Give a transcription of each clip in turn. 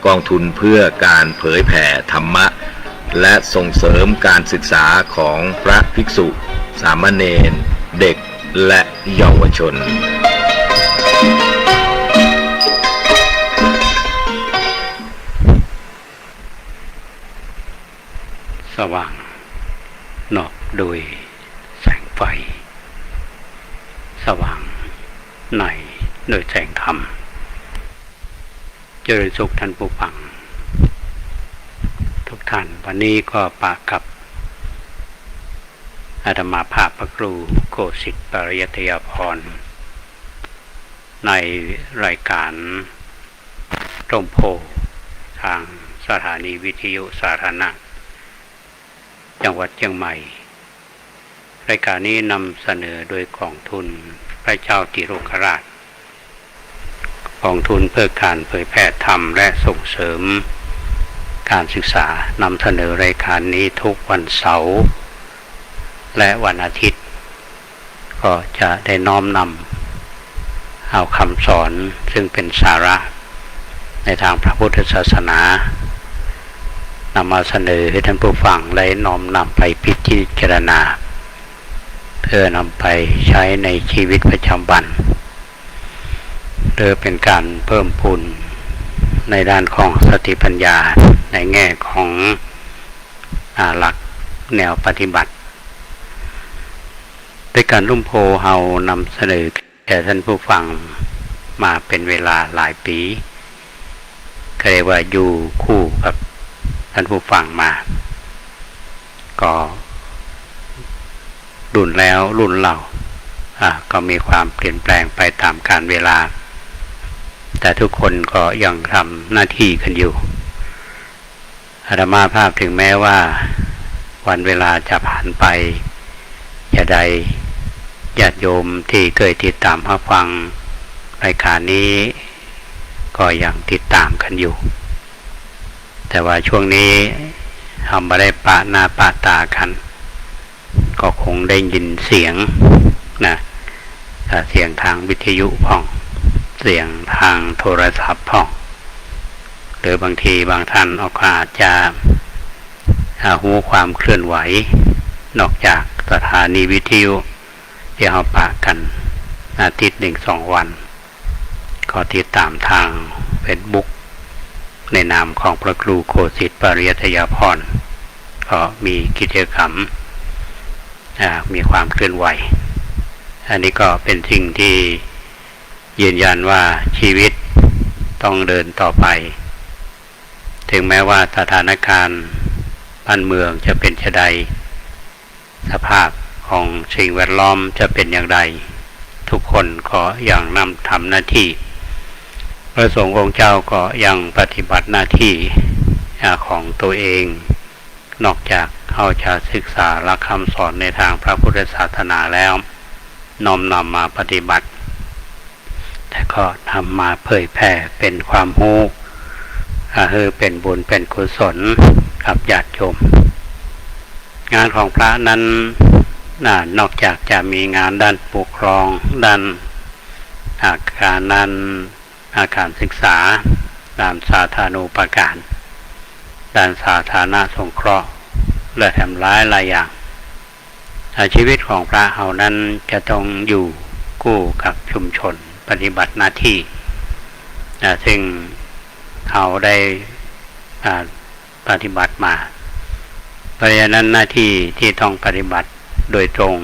กองทุนเพื่อการเผยแผ่ธรรมะและส่งเสริมการศึกษาของพระภิกษุสามเณรเด็กและเยาวชนสว่างนอกโดยแสงไฟสว่างในโดยแสงธรรมเจริญสุขท่านผู้ฟังทุกท่านวันนี้ก็ปะกับอาตมาภาพพระครูโกสิทธิ์ปริยัตยพรในรายการร่มโพทางสถานีวิทยุสาธารณะจังหวัดเชียงใหม่รายการนี้นำเสนอโดยกองทุนพระเจ้าติโรคราชกองทุนเพื่อการเผยแผ่ธรรมและส่งเสริมการศึกษานำเสนอรายการนี้ทุกวันเสาร์และวันอาทิตย์ก็จะได้น้อมนำเอาคำสอนซึ่งเป็นสาระในทางพระพุทธศาสนานำมาเสนอให้ท่านผู้ฟังได้น้อมนำไปพิจารณาเพื่อนำไปใช้ในชีวิตประจำวันโดยเป็นการเพิ่มพูนในด้านของสติปัญญาในแง่ของหลักแนวปฏิบัติด้วยการร่มโพเฮานำเสนอแก่ท่านผู้ฟังมาเป็นเวลาหลายปีก็เรียกว่าอยู่คู่กับท่านผู้ฟังมาก็รุ่นแล้วรุ่นเล่าก็มีความเปลี่ยนแปลงไปตามกาลเวลาแต่ทุกคนก็ยังทำหน้าที่กันอยู่อาตมาภาพถึงแม้ว่าวันเวลาจะผ่านไปอย่าใดญาติโยมที่เคยติดตามรับฟังรายการนี้ก็ยังติดตามกันอยู่แต่ว่าช่วงนี้ทำมาได้ปะหน้าปะตากันก็คงได้ยินเสียงนะเสียงทางวิทยุพ่องเสียงทางโทรศัพท์พ่องหรือบางทีบางท่านอาจจะรู้ความเคลื่อนไหวนอกจากสถานีวิทยุที่เราปะกันอาทิตย์1-2 วันก็ติดตามทาง Facebook ในนามของพระครูโกสิทธิ์ปริยัตยพรก็มีกิจกรรมมีความเคลื่อนไหวอันนี้ก็เป็นสิ่งที่ยืนยันว่าชีวิตต้องเดินต่อไปถึงแม้ว่าสถานการณ์บ้านเมืองจะเป็นเช่นใดสภาพของสิ่งแวดล้อมจะเป็นอย่างไรทุกคนก็ยังนำทำหน้าที่พระสงฆ์องค์เจ้าก็ยังปฏิบัติหน้าที่ของตัวเองนอกจากเขาจะศึกษาหลักคำสอนในทางพระพุทธศาสนาแล้วน้อมนำมาปฏิบัติแต่ก็ทำมาเผยแผ่เป็นความรู้เป็นบุญเป็นกุศลกับญาติโยมงานของพระนั้นนอกจากจะมีงานด้านปกครองด้านอาการศึกษาด้านสาธารณูปการด้านสาธารณสงเคราะห์และทำหลายอย่างชีวิตของพระเฮานั้นจะต้องอยู่คู่กับชุมชนปฏิบัติหน้าที่ซึ่งเขาได้ปฏิบัติมาเพราะฉะนั้นหน้าที่ที่ต้องปฏิบัติโดยตรง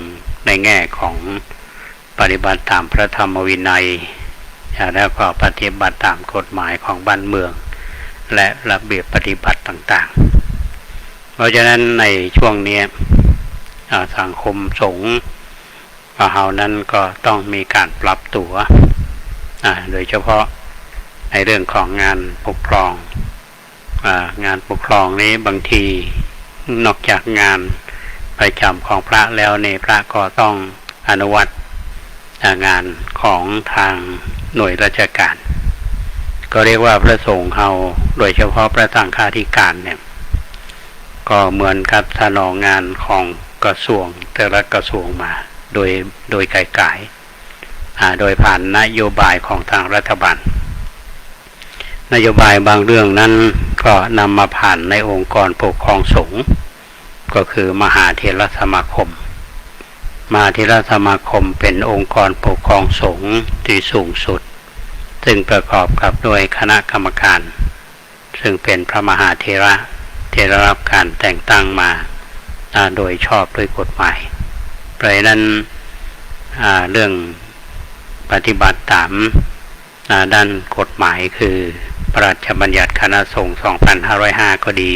ในแง่ของปฏิบัติตามพระธรรมวินัยแล้วก็ปฏิบัติตามกฎหมายของบ้านเมืองและระเบียบปฏิบัติต่างๆเพราะฉะนั้นในช่วงนี้สังคมสงฆ์เฮานั้นก็ต้องมีการปรับตัวโดยเฉพาะในเรื่องของงานปกครองงานปกครองนี้บางทีนอกจากงานประจำของพระแล้วในพระก็ต้องอนุวัตงานของทางหน่วยราชการก็เรียกว่าพระสงฆ์เฮาโดยเฉพาะพระสังฆาธิการเนี่ยก็เหมือนกับสนองงานของกระทรวงแต่ละกระทรวงมาโดยไกลๆโดยผ่านนโยบายของทางรัฐบาล นโยบายบางเรื่องนั้นก็นำมาผ่านในองค์กรปกครองสงฆ์ก็คือมหาเถรสมาคมมหาเถรสมาคมเป็นองค์กรปกครองสงฆ์ที่สูงสุดซึ่งประกอบกับด้วยคณะกรรมการซึ่งเป็นพระมหาเถระที่ได้รับการแต่งตั้งมาโดยชอบด้วยกฎหมายเพราะฉะนั้นเรื่องปฏิบัติตามด้านกฎหมายคือพระราชบัญญัติคณะสงฆ์ 2505 ก็ดี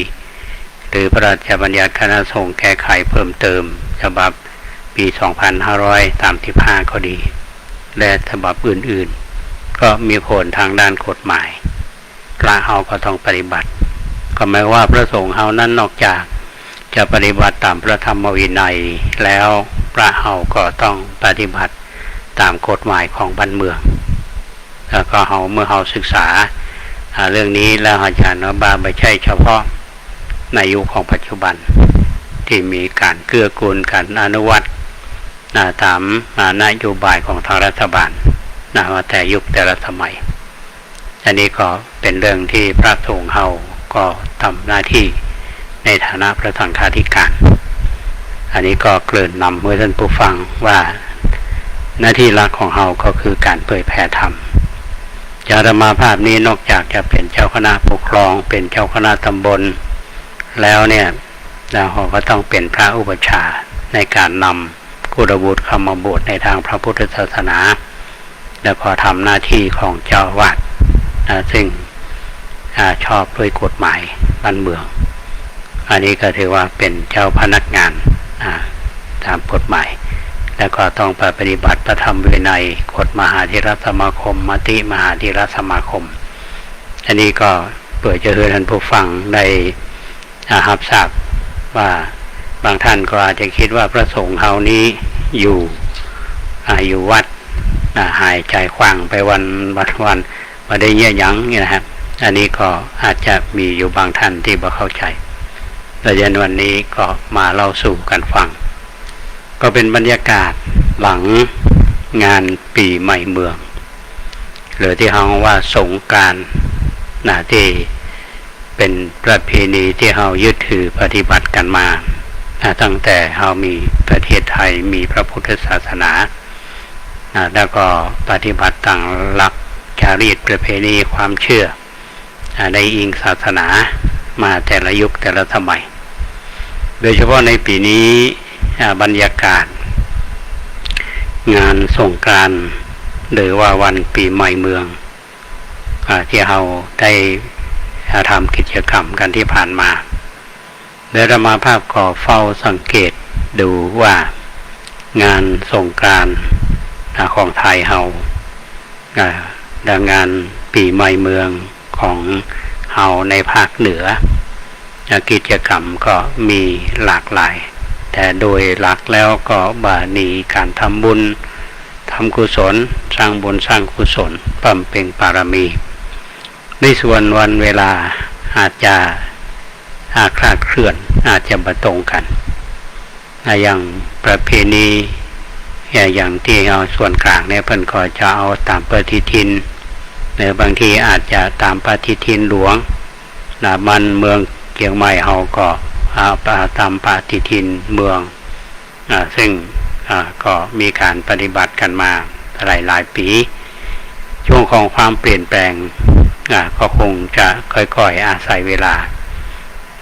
หรือพระราชบัญญัติคณะสงฆ์แก้ไขเพิ่มเติมฉบับปี 2535 ก็ดีและฉบับอื่นๆก็มีผลทางด้านกฎหมายพระเฮาก็ต้องปฏิบัติก็หมายว่าพระสงฆ์เฮานั้นนอกจากจะปฏิบัติตามพระธรรมวินัยแล้วพระเฮาก็ต้องปฏิบัติตามกฎหมายของบ้านเมืองแล้วก็เมื่อเฮาศึกษาเรื่องนี้แล้วอาจารย์ว่าไม่ใช่เฉพาะในยุคของปัจจุบันที่มีการเกื้อกูลกันอนุวัตตามนโยบายของทางรัฐบาลมาแต่ยุคแต่ละสมัยอันนี้ก็เป็นเรื่องที่พระสงฆ์เฮาก็ทำหน้าที่ในฐานะพระสังฆาธิการอันนี้ก็เกริ่นนำเมื่อท่านผู้ฟังว่าหน้าที่หลักของเฮาก็คือการเผยแผ่ธรรมอาตมาภาพนี้นอกจากจะเป็นเจ้าคณะปกครองเป็นเจ้าคณะตำบลแล้วเนี่ยเราก็ต้องเป็นพระอุปัชฌาย์ในการนำกุฎบุตรเข้ามาบวชในทางพระพุทธศาสนาแล้วก็ทำหน้าที่ของเจ้าอาวาสซึ่งชอบด้วยกฎหมายบ้านเมืองอันนี้ก็ถือว่าเป็นเจ้าพนักงานตามกฎหมายแล้วก็ต้องปฏิบัติพระธรรมวินัยกฎมหาเถรสมาคมมติมหาเถรสมาคมอันนี้ก็เพื่อจะให้ท่านผู้ฟังได้รับทราบว่าบางท่านก็อาจจะคิดว่าพระสงฆ์เฮานี้อยู่วัดหายใจขว้างไปวันมาได้เยี่ยหยังเนี่ยนะครับอันนี้ก็อาจจะมีอยู่บางท่านที่บ่เข้าใจดังนั้นวันนี้ก็มาเล่าสู่กันฟังก็เป็นบรรยากาศหลังงานปีใหม่เมืองหรือที่เฮาว่าสงกรานต์ที่เป็นประเพณีที่เฮายึดถือปฏิบัติกันมาตั้งแต่เฮามีประเทศไทยมีพระพุทธศาสนาแล้วก็ปฏิบัติตามหลักจารีตประเพณีความเชื่อในอิงศาสนามาแต่ละยุคแต่ละสมัยโดยเฉพาะในปีนี้บรรยากาศงานสงกรานต์หรือว่าวันปีใหม่เมืองที่เราได้ทำกิจกรรมกันที่ผ่านมาโดยอาตมาภาพก็เฝ้าสังเกตดูว่างานสงกรานต์ของไทยเราดังงานปีใหม่เมืองของเราในภาคเหนือกิจกรรมก็มีหลากหลายแต่โดยหลักแล้วก็มีการทำบุญทำกุศลสร้างบุญสร้างกุศลบำเพ็ญบารมีในส่วนวันเวลาอาจจะคลาดเคลื่อนอาจจะบ่ตรงกันอย่างประเพณีอย่างที่เอาส่วนกลางเนี่ยเพิ่นก็จะเอาตามปฏิทินหรือบางทีอาจจะตามปฏิทินหลวงมันเมืองเชียงใหม่เฮาก็ตามปฏิทินเมืองซึ่งก็มีการปฏิบัติกันมาหลายปีช่วงของความเปลี่ยนแปลงก็คงจะค่อยๆอาศัยเวลา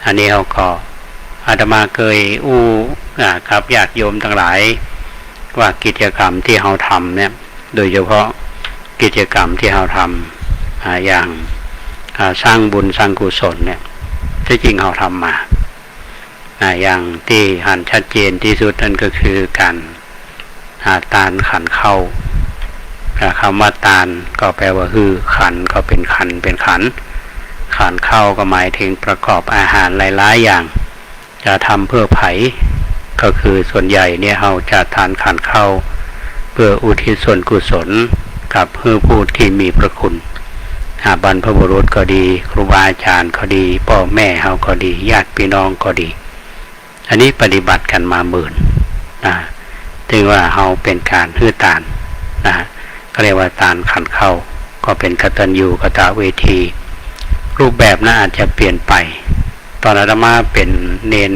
อันนี้เขาก็อาตมาเคยกับญาติโยมทั้งหลายว่ากิจกรรมที่เราทำเนี่ยโดยเฉพาะกิจกรรมที่เราทำอย่างสร้างบุญสร้างกุศลเนี่ยที่จริงเราทำมาอย่างที่หันชัดเจนที่สุดนั่นก็คือการตาลขันเข้าคำว่าตาลก็แปลว่าคือขันก็เป็นขันเป็นขันขันเข้าก็หมายถึงประกอบอาหารหลายๆอย่างจะทำเพื่อไผ่ก็คือส่วนใหญ่เนี่ยเราจะทานขันเข้าเพื่ออุทิศส่วนกุศลกับผู้ที่มีพระคุณบรรพบุรุษก็ดีครูบาอาจารย์ก็ดีพ่อแม่เราก็ดีญาติพี่น้องก็ดีอันนี้ปฏิบัติกันมาหมื่นถึงว่าเราเป็นการฮื้อตานก็เรียกว่าตานขันเข้าก็เป็นกตัญญูกตเวที รูปแบบนั้นอาจจะเปลี่ยนไปตอนอาตมาเป็นเนน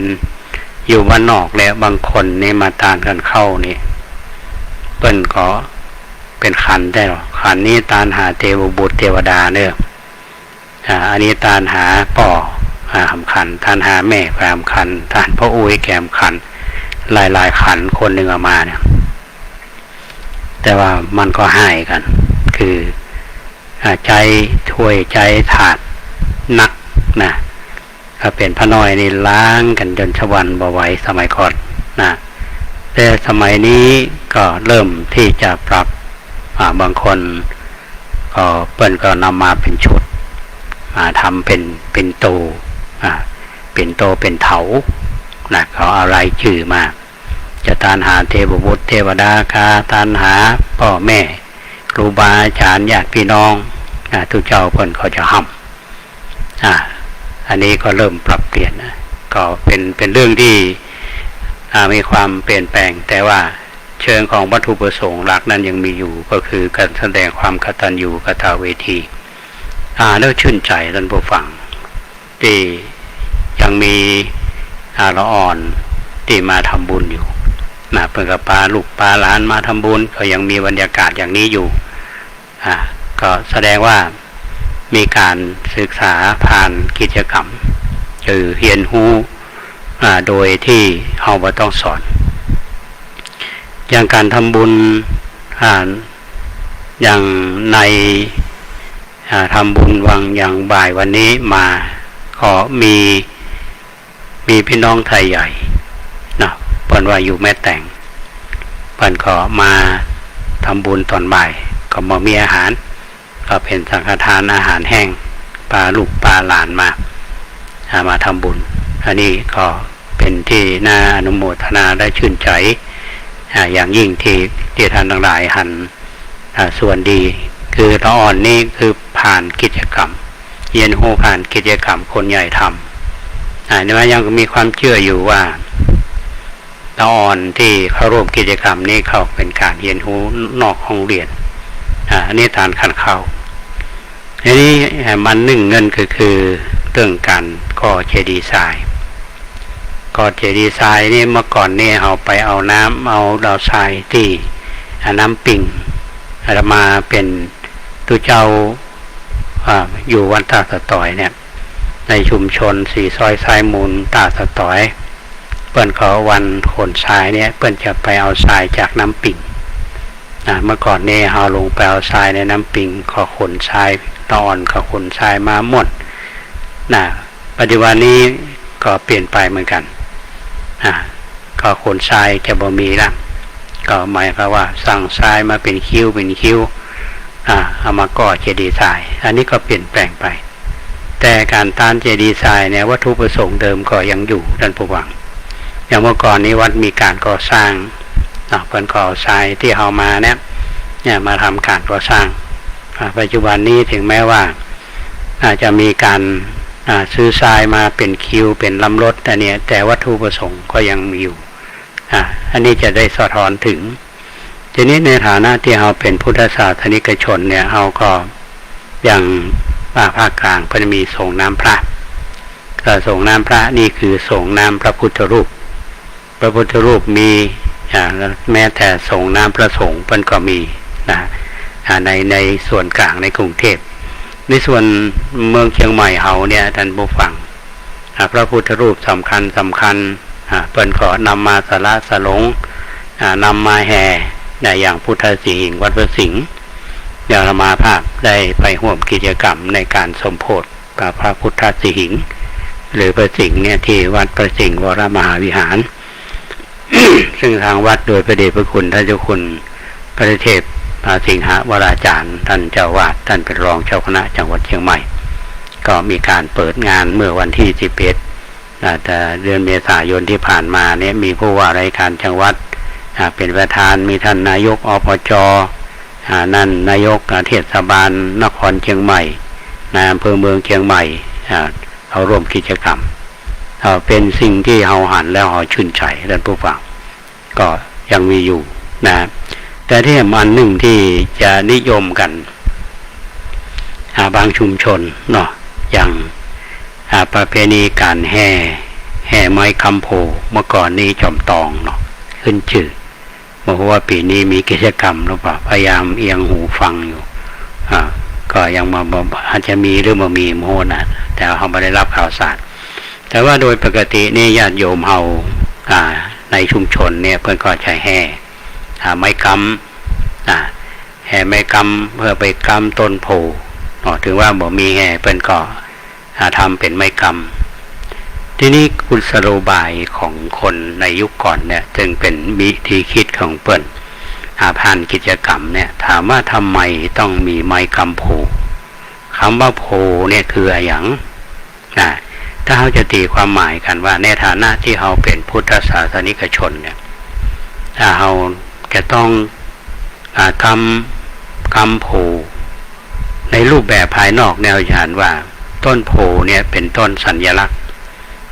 อยู่บ้านนอกแล้วบางคนนี่มาตานกันเข้านี่เปิ้นก็เป็นขันได้หรอขันนี้ตานหาเทวบุตรเทวดาเนอะอันนี้ตานหาป่อหำขันตานหาแม่แกมขันตานพ่ออุ้ยแกมขันหลายขันคนหนึ่งออกมาเนี่ยแต่ว่ามันก็หายกันคือใจถ้วยใจถาดนักนะถ้าเป็นพระน้อยนี่ล้างกันจนชวันบ่ไหวสมัยก่อนนะแต่สมัยนี้ก็เริ่มที่จะปรับบางคนก็เปิ้นก็นำมาเป็นชุดทำเป็นโตเป็นโตเป็นเถานะเขาอะไรชื่อมาจะตานหาเทวบุตรเทวดากาตานหาพ่อแม่ครูบาอาจารย์ญาติพี่น้องทุกเจ้าเพิ่นเขาจะห้ำอันนี้ก็เริ่มปรับเปลี่ยนก็เป็นเรื่องที่มีความเปลี่ยนแปลงแต่ว่าเชิงของวัตถุประสงค์หลักนั้นยังมีอยู่ก็คือการแสดงความกตัญญูกตเวทีแล้วชื่นใจท่านผู้ฟังที่ยังมีละอ่อนที่มาทำบุญอยู่เพิ่งกับปลาลูกปลาหลานมาทำบุญก็ยังมีบรรยากาศอย่างนี้อยู่ก็แสดงว่ามีการศึกษาผ่านกิจกรรมคือเรียนรู้โดยที่เราไม่ต้องสอนอย่างการทำบุญอย่างในทำบุญวังอย่างบ่ายวันนี้มาก็มีพี่น้องไทยใหญ่นะเพิ่นว่าอยู่แม่แต่งเพิ่นก็มาทำบุญตอนบ่ายก็มามีอาหารก็เป็นสังฆทานอาหารแห้งปลาลูกปลาหลานมาทำบุญอันนี้ก็เป็นที่น่าอนุโมทนาได้ชื่นใจอย่างยิ่งที่ท่านทั้งหลายหันส่วนดีคือละอ่อนนี่คือผ่านกิจกรรมเรียนรู้ผ่านกิจกรรมคนใหญ่ทำนี่ว่ายังมีความเชื่ออยู่ว่าละอ่อนที่เข้าร่วมกิจกรรมนี้เขาเป็นการเรียนรู้นอกห้องเรียนอันนี้ทานขันเข้าอันนี้มันหนึ่งเงินคือเรื่องการก่อเจดีย์ทรายก่อเจดีย์ทรายนี่เมื่อก่อนนี่เอาไปเอาน้ำเอาดาวทรายที่น้ำปิ่งอาตมาเป็นตุเจ้าอยู่วัดตาสะตอยเนี่ยในชุมชนสีซอยทรายมูลตาสะตอยเปิ้นเขาวันขนทรายเนี่ยเปิ้นจะไปเอาทรายจากน้ำปิ่งเมื่อก่อนนี่เอาลงไปเอาทรายในน้ำปิงขอขนทรายตอนขอขนทรายมาหมดปัจจุบันนี้ก็เปลี่ยนไปเหมือนกันขอขนทรายจะบ่มีละก็หมายความว่าสั่งทรายมาเป็นคิ้วเอามาก่อเจดีย์ทรายอันนี้ก็เปลี่ยนแปลงไปแต่การต้านเจดีย์ทรายเนี่ยวัตถุประสงค์เดิมก็ยังอยู่ท่านผู้ฟังอย่างเมื่อก่อนนี้วัดมีการก่อสร้างเพิ่นก่อทรายที่เอามาเนี่ยมาทำการก่อสร้างปัจจุบันนี้ถึงแม้ว่าอาจจะมีการซื้อทรายมาเป็นคิวเป็นลำรถแต่วัตถุประสงค์ก็ยังมีอยู่อันนี้จะได้สะท้อนถึงทีนี้ในฐานะที่เราเป็นพุทธศาสนิกชนเนี่ยเราก็อย่างภาคกลางเพิ่นมีส่งน้ำพระก็ส่งน้ำพระนี่คือส่งน้ำพระพุทธรูปมีแม้แต่ส่งน้ำพระสงฆ์เพิ่นก็มีในส่วนกลางในกรุงเทพในส่วนเมืองเชียงใหม่เฮาเนี่ยท่านผู้ฟังพระพุทธรูปสำคัญเพิ่นก็นำมาสละสลงนำมาแห่อย่างพุทธสิหิงค์วัดพระสิงห์อย่างอาตมาภาพได้ไปร่วมกิจกรรมในการสมโภชพระพุทธสิหิงค์หรือพระสิงห์เนี่ยที่วัดพระสิงห์วรมหาวิหาร ซึ่งทางวัดโดยพระเดชพระคุณท่านเจ้าคุณพระเทพสิงหวราจารย์ท่านเจ้าวาดท่านเป็นรองเจ้าคณะจังหวัดเชียงใหม่ก็มีการเปิดงานเมื่อวันที่11แต่เดือนเมษายนที่ผ่านมาเนี่ยมีผู้ว่าราชการจังหวัดเป็นประธานมีท่านนายกอบจนั่นนายกเทศบาลนครเชียงใหม่นายอำเภอเมืองเชียงใหม่เขาร่วมกิจกรรมเป็นสิ่งที่เราหันแล้วเราชื่นใจท่านผู้ฟังก็ยังมีอยู่แต่ที่มันหนึ่งที่จะนิยมกันบางชุมชนเนาะ อย่างประเพณีการแห่ไม้คำโพเมื่อก่อนนี้จอมตองเนาะขึ้นชื่อบอกว่าปีนี้มีกิจกรรมหรือเปล่าพยายามเอียงหูฟังอยู่ก็ยังมาอาจจะมีหรือมามีโมนะแต่เขาไม่ได้รับข่าวสารแต่ว่าโดยปกตินี่ญาติโยมเขาในชุมชนเนี่ยเพื่อนก็จะแห่ไม้กำแห่ไม้กำเพื่อไปกำต้นโพถึงว่าบ่มีแห่เพื่อนก็ทำเป็นไม้กำที่นี้กุศโลบายของคนในยุคก่อนเนี่ยจึงเป็นวิธีคิดของเพื่อนผ่านกิจกรรมเนี่ยถามว่าทำไมต้องมีไม้กำโพคำว่าโพเนี่ยคืออะไรอย่างถ้าเขาจะตีความหมายกันว่าในฐานะที่เขาเป็นพุทธศาสนิกชนเนี่ยถ้าเขาจะต้องกำโพในรูปแบบภายนอกแนวญาณว่าต้นโพเนี่ยเป็นต้นสัญลักษณ์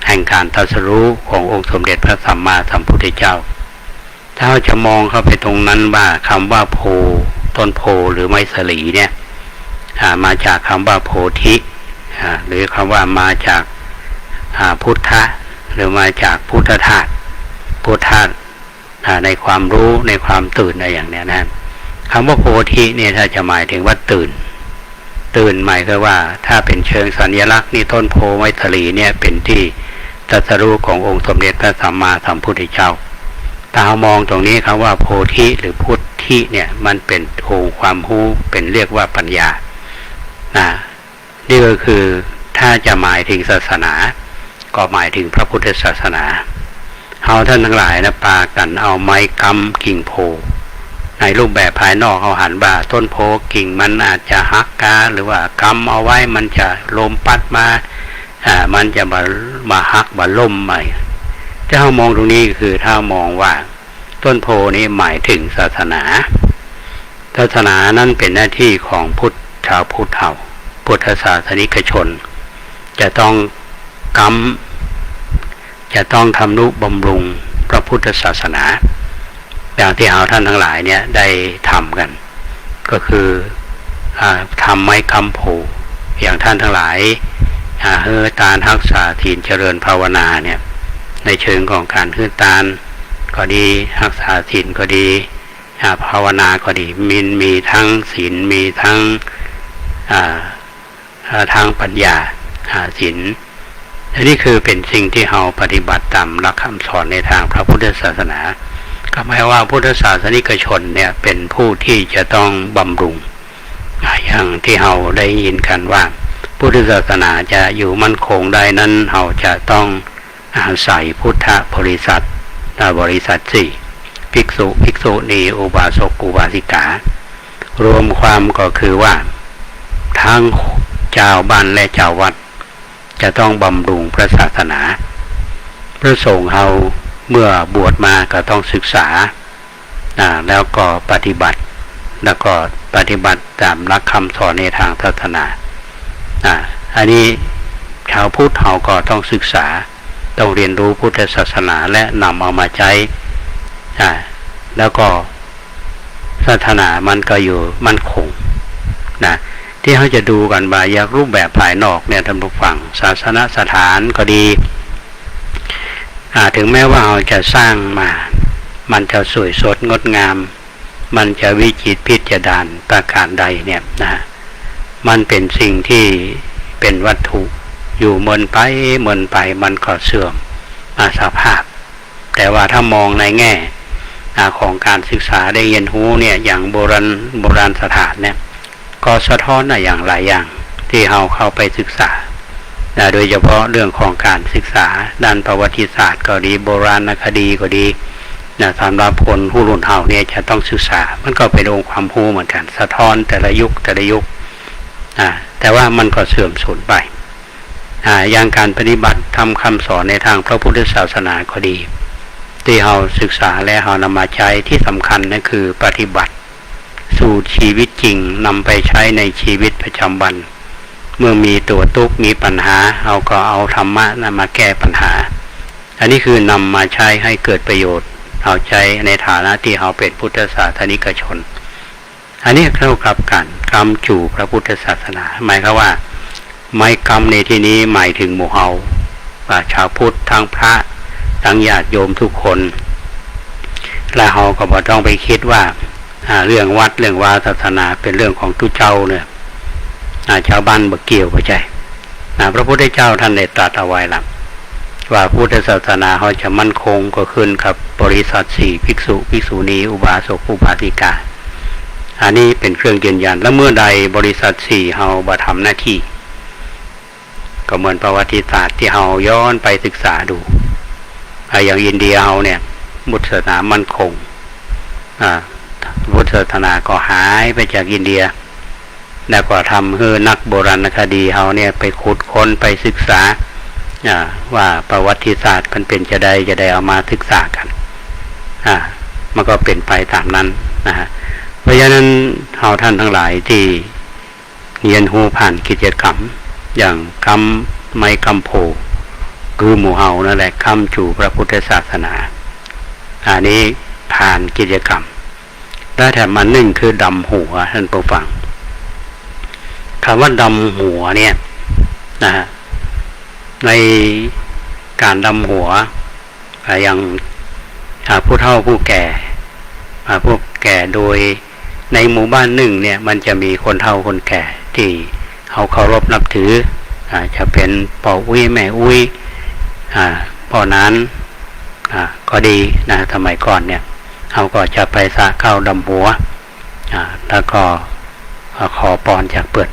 แห่งการตรัสรู้ขององค์สมเด็จพระสัมมาสัมพุทธเจ้าถ้าเราจะมองเข้าไปตรงนั้นว่าคำว่าโพต้นโพหรือไม้สลีเนี่ยมาจากคำว่าโพธิหรือคำว่ามาจากพุทธะหรือมาจากพุทธธาตุพุทธะในความรู้ในความตื่นอะไรอย่างเนี้ยนะคำว่าโพธิเนี่ยถ้าจะหมายถึงว่าตื่นหมายคือว่าถ้าเป็นเชิงสัญลักษณ์นี่ต้นโพไม้สลีเนี่ยเป็นที่ตรัสรู้ขององค์สมเด็จพระสัมมาสัมพุทธเจ้าถ้าเรามองตรงนี้คำว่าโพธิหรือพุทธิเนี่ยมันเป็นองค์ความรู้เป็นเรียกว่าปัญญานี่ก็คือถ้าจะหมายถึงศาสนาก็หมายถึงพระพุทธศาสนาเอาท่านทั้งหลายนะปากันเอาไม้กำกิ่งโพในรูปแบบภายนอกเขาหันว่าต้นโพกิ่งมันอาจจะหักหรือว่ากำเอาไว้มันจะลมพัดมามันจะมาหักมาล่มใหม่ถ้าเรามองตรงนี้คือถ้ามองว่าต้นโพนี้หมายถึงศาสนานั้นเป็นหน้าที่ของชาวพุทธเฮาพุทธศาสนิกชนจะต้องจะต้องทำนุบำรุงพระพุทธศาสนาอย่างที่ท่านทั้งหลายเนี่ยได้ทำกันก็คือทำไม้คำโพอย่างท่านทั้งหลายตาลทักษาศีลเจริญภาวนาเนี่ยในเชิงของการตาลก็ดีทักษาศีลก็ดีภาวนาก็ดีมีทั้งศีลมีทั้งทางปัญญาศีลอันนี้คือเป็นสิ่งที่เราปฏิบัติตามหลักคำสอนในทางพระพุทธศาสนาก็หมายว่าพุทธศาสนิกชนเนี่ยเป็นผู้ที่จะต้องบำรุงอย่างที่เราได้ยินกันว่าพุทธศาสนาจะอยู่มั่นคงได้นั้นเราจะต้องอาศัยพุทธบริษัทสี่ภิกษุณีอุบาสกอุบาสิการวมความก็คือว่าทั้งเจ้าบ้านและเจ้าวัดจะต้องบำรุงพระศาสนาพระสงฆ์เราเมื่อบวชมาก็ต้องศึกษาแล้วก็ปฏิบัติตามหลักคำสอนในทางศาสนาอันนี้ชาวพุทธเราก็ต้องศึกษาต้องเรียนรู้พุทธศาสนาและนำเอามาใช้แล้วก็ศาสนามันก็อยู่มั่นคงที่เขาจะดูกันว่าอยากรูปแบบภายนอกเนี่ยท่านผู้ฟังศาสนสถานก็ดีถึงแม้ว่าเราจะสร้างมามันจะสวยสดงดงามมันจะวิจิตรพิสดารประการใดเนี่ยมันเป็นสิ่งที่เป็นวัตถุอยู่เมินไปมันก็เสื่อมสภาพแต่ว่าถ้ามองในแง่ของการศึกษาได้เรียนรู้เนี่ยอย่างโบราณสถานเนี่ยก็สะท้อนอย่างหลายอย่างที่เราเข้าไปศึกษาโดยเฉพาะเรื่องของการศึกษาด้านประวัติศาสตร์ก็ดีโบราณคดีก็ดีสำหรับคนผู้รุ่นเฮาเนี่ยจะต้องศึกษามันก็เป็นองค์ความรู้เหมือนกันสะท้อนแต่ละยุคแต่ว่ามันก็เสื่อมสูญไปอย่างการปฏิบัติทำคำสอนในทางพระพุทธศาสนาก็ดีที่เราศึกษาและเรานำมาใช้ที่สำคัญนั่นคือปฏิบัติสู่ชีวิตจริงนำไปใช้ในชีวิตประจำวันเมื่อมีตัวทุกข์มีปัญหาเราก็เอาธรรมะมาแก้ปัญหาอันนี้คือนำมาใช้ให้เกิดประโยชน์เอาใจในฐานะที่เราเป็นพุทธศาสนิกชนอันนี้เท่ากับการกำจู่พระพุทธศาสนาหมายความว่า ไม้กำในที่นี้หมายถึงหมู่เฮาชาวพุทธทั้งพระทั้งญาติโยมทุกคนและเฮาก็บ่ต้องไปคิดว่าเรื่องวัดเรื่องวาศาสนาเป็นเรื่องของทุเจ้าเนี่ยชาวบ้านบ่เกี่ยวบ่ใช่พระพุทธเจ้าท่านได้ตรัสเอาไว้ล่ะว่าพุทธศาสนาเขาจะมั่นคงก็ขึ้นกับบริษัท4ภิกษุภิกษุณีอุบาสกอุบาสิกาอันนี้เป็นเครื่องยืนยันและเมื่อใดบริษัท4เฮาบ่ทำหน้าที่ก็เหมือนประวัติศาสตร์ที่เฮาย้อนไปศึกษาดูอย่างอินเดียเฮาเนี่ยพุทธศาสนามั่นคงพุทธศาสนาก็หายไปจากอินเดียแล้วก็ทำให้นักโบราณคดีเฮาเนี่ยไปขุดค้นไปศึกษาว่าประวัติศาสตร์มันเป็นจะได้เอามาศึกษากันมันก็เป็นไปตามนั้นนะฮะเพราะฉะนั้นเฮาท่านทั้งหลายที่เรียนรู้ผ่านกิจกรรมอย่างคำไม้คำโพคือหมู่เฮานั่นแหละคำจู่พระพุทธศาสนาอันนี้ผ่านกิจกรรมและแถมมันหนึ่งคือดำหัวท่านผู้ฟังคำว่าดำหัวเนี่ยนะฮะในการดำหัวอย่างผู้เฒ่าผู้แก่ผู้แก่โดยในหมู่บ้านหนึ่งเนี่ยมันจะมีคนเฒ่าคนแก่ที่เขาเคารพนับถือจะเป็นป่ออุ้ยแม่อุ้ยพ่อนั้นก็ดีนะสมัยก่อนเนี่ยเขาก็จะไปสระเข้าดำหัวแล้วก็ขอพรจากเปิด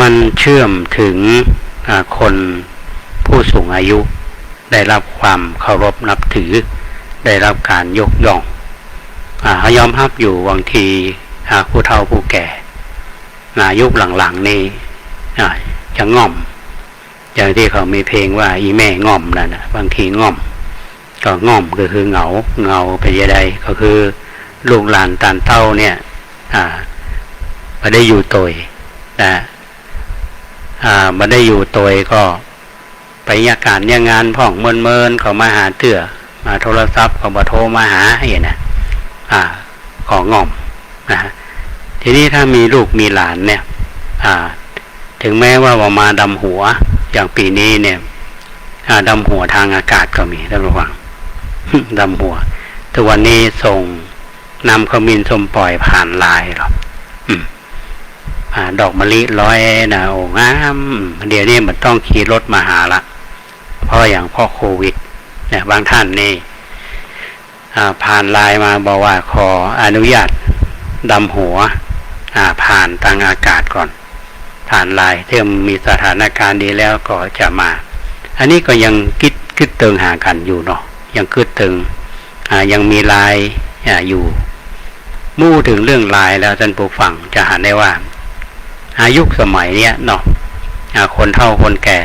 มันเชื่อมถึงคนผู้สูงอายุได้รับความเคารพนับถือได้รับการยกย่องเขายอมรับอยู่บางทีผู้เฒ่าผู้แก่ยุคหลังๆนี่จะง่อมอย่างที่เขามีเพลงว่าอีแม่ง่อมนั่นนะบางทีง่อมก็ง่อมก็คือเหงาไปยังไงก็คือลูกหลานตานเต้าเนี่ยไม่ได้อยู่ตัวนะไม่ได้อยู่ตัวก็ไปยาการงานพ่องเมินเขามาหาเตื่อมาโทรศัพท์เขามาโทรมาหาให้นะของง่อมนะทีนี้ถ้ามีลูกมีหลานเนี่ยถึงแม้ว่ามาดำหัวอย่างปีนี้เนี่ยดำหัวทางอากาศก็มีท่านผู้ฟัง ดำหัวทุกวันนี้ส่งนำขมิ้นส้มปล่อยผ่านลายหรอกดอกมะลิร้อยนะโอ้งามเดี๋ยวนี้มันต้องขี่รถมาหาละเพราะอย่างพ่อโควิดเนี่ยบางท่านนี่ผ่านลายมาบอกว่าขออนุญาตดำหัวผ่านทางอากาศก่อนผ่านลายเมื่อมีสถานการณ์ดีแล้วก็จะมาอันนี้ก็ยังคิดเติงหากันอยู่เนาะยังคิดเติงยังมีลายอยู่มู่ถึงเรื่องลายแล้วท่านผู้ฟังจะเห็นได้ว่าอายุสมัยเนี้ยเนาะคนเฒ่าคนแก่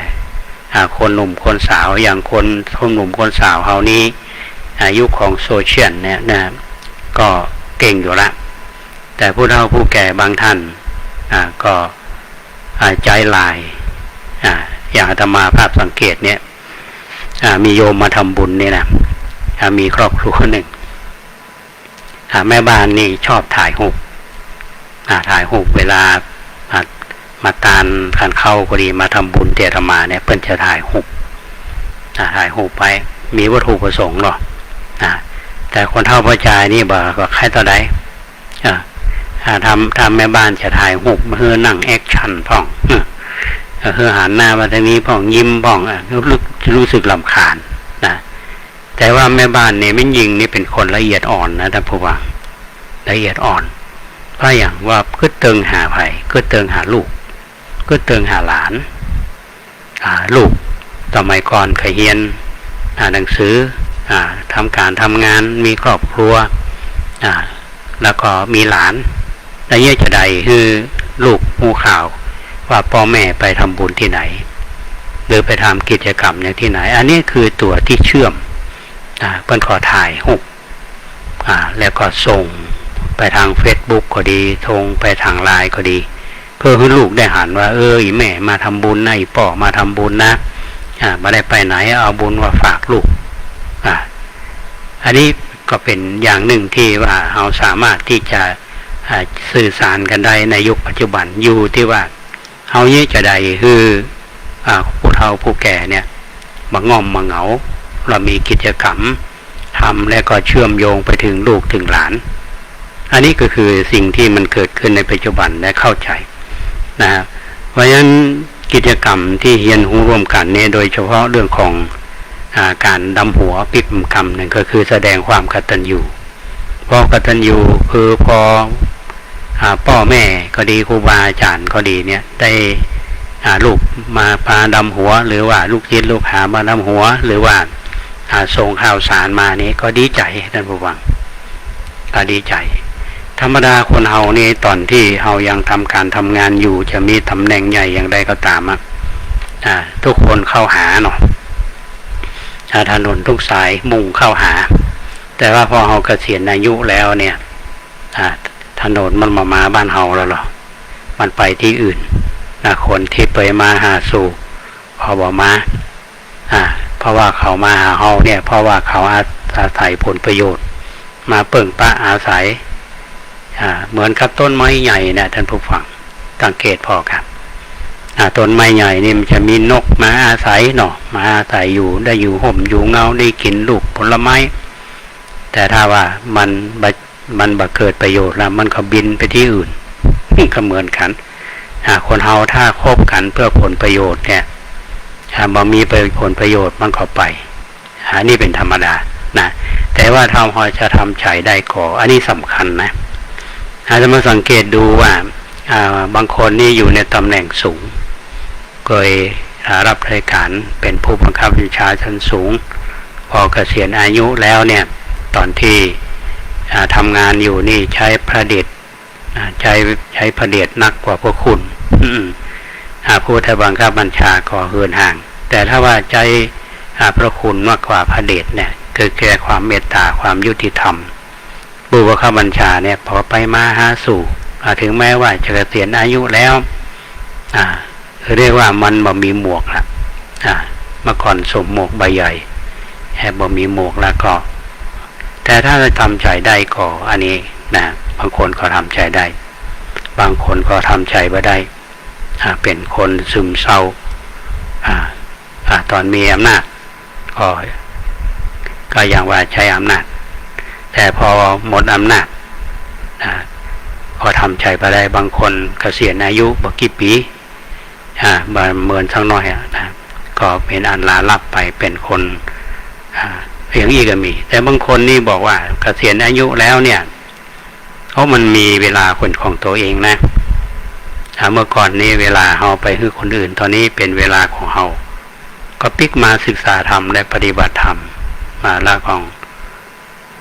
คนหนุ่มคนสาวอย่างคนหนุ่มคนสาวเฮานี้อายุของโซเชียลเนี่ยนะก็เก่งอยู่ละแต่ผู้เฒ่าผู้แก่บางท่านก็ใจลายอย่างอาตมาภาพสังเกตเนี่ยมีโยมมาทำบุญเนี่ยนะมีครอบครัวหนึ่งแม่บ้านนี่ชอบถ่ายรูปเวลามาตานขันเข้าก็ดีมาทำบุญเตระมาเนี่ยเพิ่นจะถ่ายรูปไปมีวัตถุประสงค์หรอแต่คนเฒ่าพ่อจายนี่บอกก็ใครต่อใดทำแม่บ้านจะถ่ายรูปเพื่อนั่งแอคชั่นพ่องเพื่อหันหน้ามาทางนี้พ่องยิ้มพ่องรู้สึกรำคาญนะแต่ว่าแม่บ้านเนี่ยไม่ยิงนี่เป็นคนละเอียดอ่อนนะท่านผู้ฟังละเอียดอ่อนเพราะอย่างว่าก็เติงหาไผ่ก็เติงหาลูกก็เติงหาหลานลูกสมัยก่อนเคยเรียนหนังสือทำการทำงานมีครอบครัวแล้วก็มีหลานแล้วเยอะจะใดคือลูกผู้ข่าวว่าพ่อแม่ไปทำบุญที่ไหนหรือไปทำกิจกรรมอย่างที่ไหนอันนี้คือตัวที่เชื่อมเปิ้นขอถ่ายรูปแล้วก็ส่งไปทาง Facebook ก็ดีส่งไปทางไลน์ก็ดีเพื่อให้ลูกได้หันว่าอีแม่มาทำบุญนะอีพ่อมาทำบุญนะไม่ได้ไปไหนเอาบุญว่าฝากลูกอันนี้ก็เป็นอย่างหนึ่งที่ว่าเราสามารถที่จะสื่อสารกันได้ในยุคปัจจุบันอยู่ที่ว่า เฮานี้จะได้คือผู้เฒ่าผู้แก่เนี่ยมาง่อมมาเหงาเรามีกิจกรรมทำและก็เชื่อมโยงไปถึงลูกถึงหลานอันนี้ก็คือสิ่งที่มันเกิดขึ้นในปัจจุบันและเข้าใจนะครับเพราะฉะนั้นกิจกรรมที่เฮียนหูร่วมกันเนี่ยโดยเฉพาะเรื่องของการดำหัวปิดคำนั่นก็คือแสดงความกตัญญูเพราะกตัญญูคือพอพ่อแม่ก็ดีครูบาอาจารย์ก็ดีเนี่ยได้ลูกมาพาดำหัวหรือว่าลูกศิษย์ลูกหามาดำหัวหรือว่าส่งข่าวสารมานี่ก็ดีใจท่านผู้ฟังก็ดีใจธรรมดาคนเฮานี่ตอนที่เฮายังทำการทำงานอยู่จะมีตำแหน่งใหญ่อย่างใดก็ตามทุกคนเข้าหาเนาะถนนทุกสายมุ่งเข้าหาแต่ว่าพอเฮาเกษียณอายุแล้วเนี่ยถนนมันมาบ้านเฮาแล้วหรอมันไปที่อื่นคนที่ไปมาหาสู่พอบอกมาเพราะว่าเขามาหาเฮาเนี่ยเพราะว่าเขาอาศัยผลประโยชน์มาเปิ่งปะอาศัยเหมือนกับต้นไม้ใหญ่นะท่านผู้ฟังสังเกตพอครับต้นไม้ใหญ่นี่มันจะมีนกมาอาศัยเนาะมาอาศัยอยู่ได้อยู่ห่มอยู่เงาได้กินลูกผลไม้แต่ถ้าว่ามันบ่เกิดประโยชน์แล้วมันก็บินไปที่อื่นก็เหมือนกันคนเฮาถ้าคบกันเพื่อผลประโยชน์เนี่ยบ่มีผลประโยชน์มันก็ไปนี่เป็นธรรมดานะแต่ว่าถ้าพอจะทำใจได้ก่ออันนี้สำคัญนะจะมาสังเกตดูว่าบางคนนี่อยู่ในตำแหน่งสูงเคยรับราชการเป็นผู้บังคับบัญชาชั้นสูงพอเกษียณอายุแล้วเนี่ยตอนที่ทำงานอยู่นี่ใช้พระเดชใช้พระเดชนักกว่าพวกคุณผู้ที่บังคับบัญชาก็เหินห่างแต่ถ้าว่าใจพระคุณมากกว่าพระเดชเนี่ยคือแค่ความเมตตาความยุติธรรมผู้บังคับบัญชาเนี่ยพอไปมาหาสู่ถึงแม้ว่าจะเกษียณอายุแล้วเรียกว่ามันบ่มีหมวกละเมื่อก่อนสวมหมวกใบใหญ่แค่บ่มีหมวกแล้วก็แต่ถ้าเราทำใจได้ก็อันนี้นะบางคนก็ทำใจได้บางคนก็ทำใจไม่ได้เป็นคนซึมเศร้าตอนมีอำนาจก็อย่างว่าใช้อำนาจแต่พอหมดอำนาจพอทำใจไปได้บางคนเกษียณอายุบ่กี่ปีเมินสักน้อยนะก็เป็นอันลาลับไปเป็นคนอย่างนี้ก็มีแต่บางคนนี่บอกว่าเกษียณอายุแล้วเนี่ยมันมีเวลาคนของตัวเองนะเมื่อก่อนนี้เวลาเฮาไปให้คนอื่นตอนนี้เป็นเวลาของเฮาก็ปิกมาศึกษาธรรมและปฏิบัติธรรมมาละของ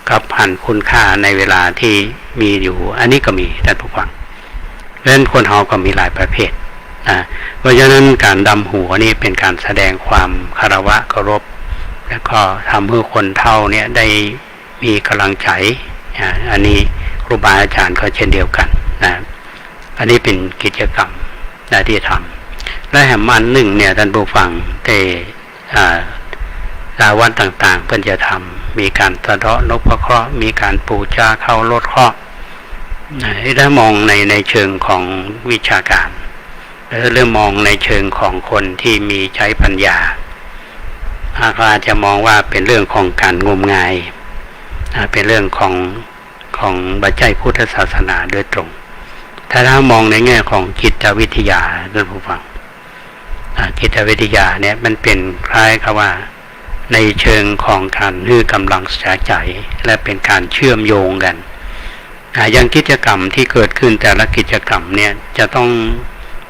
กับหันคุณค่าในเวลาที่มีอยู่อันนี้ก็มีท่านผู้ฟังเพราะฉะนั้นคนเฮาก็มีหลายประเภทเพราะฉะนั้นการดำหัวนี่เป็นการแสดงความคารวะเคารพแล้วก็ทำให้คนเฒ่าเนี่ยได้มีกำลังใจอันนี้ครูบาอาจารย์ก็เช่นเดียวกันนะอันนี้เป็นกิจกรรมที่ทำและแห่งมันหนึ่งเนี่ยท่านผู้ฟังแต่วัดต่างๆเพื่อจะทำมีการสะเดาะนพเคราะห์มีการปูชาเข้าลดเคราะห์ถ้ามองในเชิงของวิชาการหรือมองในเชิงของคนที่มีใช้ปัญญาอาจจะมองว่าเป็นเรื่องของการงมงายเป็นเรื่องของบัจจัยพุทธศาสนาโดยตรงถ้ามองในแง่ของจิตวิทยาท่านผู้ฟังจิตวิทยาเนี่ยมันเป็นคล้ายกับว่าในเชิงของการฮือกำลังใจและเป็นการเชื่อมโยงกันอย่างกิจกรรมที่เกิดขึ้นแต่ละกิจกรรมเนี่ยจะต้อง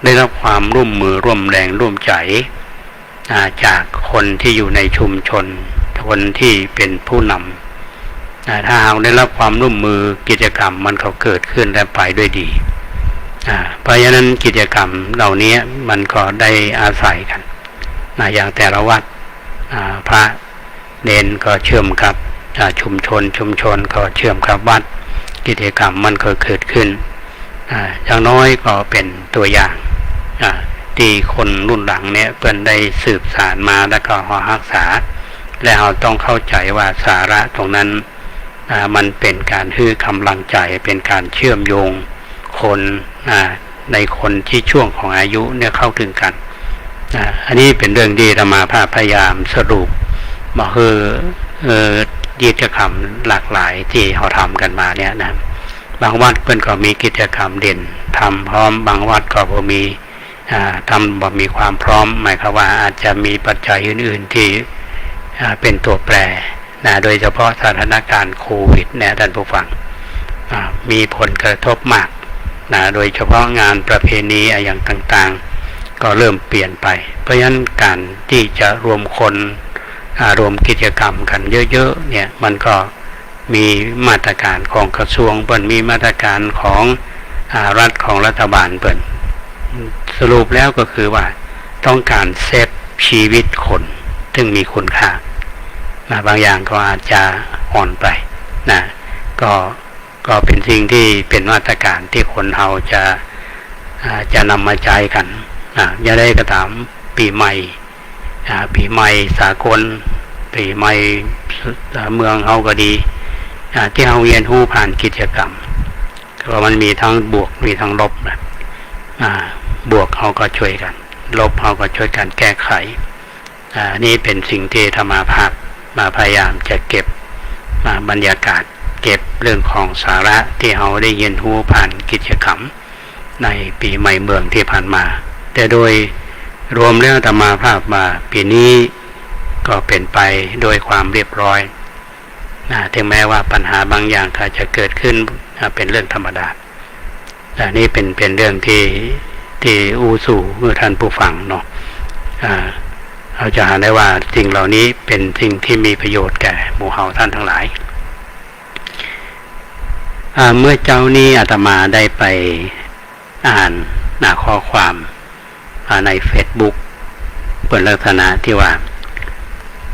ได้รับความร่วมมือร่วมแรงร่วมใจจากคนที่อยู่ในชุมชนคนที่เป็นผู้นำถ้าเราได้รับความร่วมมือกิจกรรมมันก็เกิดขึ้นและไปด้วยดีเพราะฉะนั้นกิจกรรมเหล่านี้มันก็ได้อาศัยกันอย่างแต่ละวัดพระเนนก็เชื่อมกับชุมชนก็เชื่อมกับวัดกิจกรรมมันก็เกิดขึ้นอย่างน้อยก็เป็นตัวอย่างที่คนรุ่นหลังเนี่ยเพิ่นได้สืบสานมาแล้วก็รักษาและเราต้องเข้าใจว่าสาระตรงนั้นมันเป็นการฮือกำลังใจเป็นการเชื่อมโยงคน ในคนที่ช่วงของอายุเนี่ยเข้าถึงกันอันนี้เป็นเรื่องที่อาตมาพยายามสรุปมาคือกิจกรรมหลากหลายที่เราทำกันมาเนี่ยนะบางวัดเพิ่นก็มีกิจกรรมเด่นทำพร้อมบางวัดก็บ่มีทำบ่มีความพร้อมหมายความว่าอาจจะมีปัจจัยอื่นๆที่เป็นตัวแปรนะโดยเฉพาะสถานการณ์โควิดเนี่ยท่านผู้ฟังมีผลกระทบมากนะโดยเฉพาะงานประเพณีอย่างต่างๆก็เริ่มเปลี่ยนไปเพราะฉะนั้นการที่จะรวมคนรวมกิจกรรมกันเยอะๆเนี่ยมันก็มีมาตรการของกระทรวงเปิ่นมีมาตรการของรัฐของรัฐบาลเปิ่นสรุปแล้วก็คือว่าต้องการเซฟชีวิตคนซึ่งมีคุณค่าบางอย่างก็อาจจะอ่อนไปนะก็เป็นสิ่งที่เป็นมาตรการที่คนเราจะนำมาใช้กันอย่าได้กระทำปีใหม่สากลปีใหม่เมืองเฮาก็ดีที่เฮาเรียนรู้ผ่านกิจกรรมก็มันมีทั้งบวกมีทั้งลบนะบวกเฮาก็ช่วยกันลบเฮาก็ช่วยกันแก้ไขนี่เป็นสิ่งที่ธรรมาภาพมาพยายามจะเก็บบรรยากาศเก็บเรื่องของสาระที่เฮาได้เรียนรู้ผ่านกิจกรรมในปีใหม่เมืองที่ผ่านมาแต่โดยรวมแล้วธรรมาภาพมาปีนี้ก็เป็นไปโดยความเรียบร้อยถึงแม้ว่าปัญหาบางอย่างอาจจะเกิดขึ้นเป็นเรื่องธรรมดาแต่นี่เป็นเรื่องที่อู้สู่เมื่อท่านผู้ฟังเนาะเราจะหาได้ว่าสิ่งเหล่านี้เป็นสิ่งที่มีประโยชน์แก่หมู่เฮาท่านทั้งหลายเมื่อเจ้านี้อาตมาได้ไปอ่านข้อความใน Facebook เป็นลักษณะที่ว่า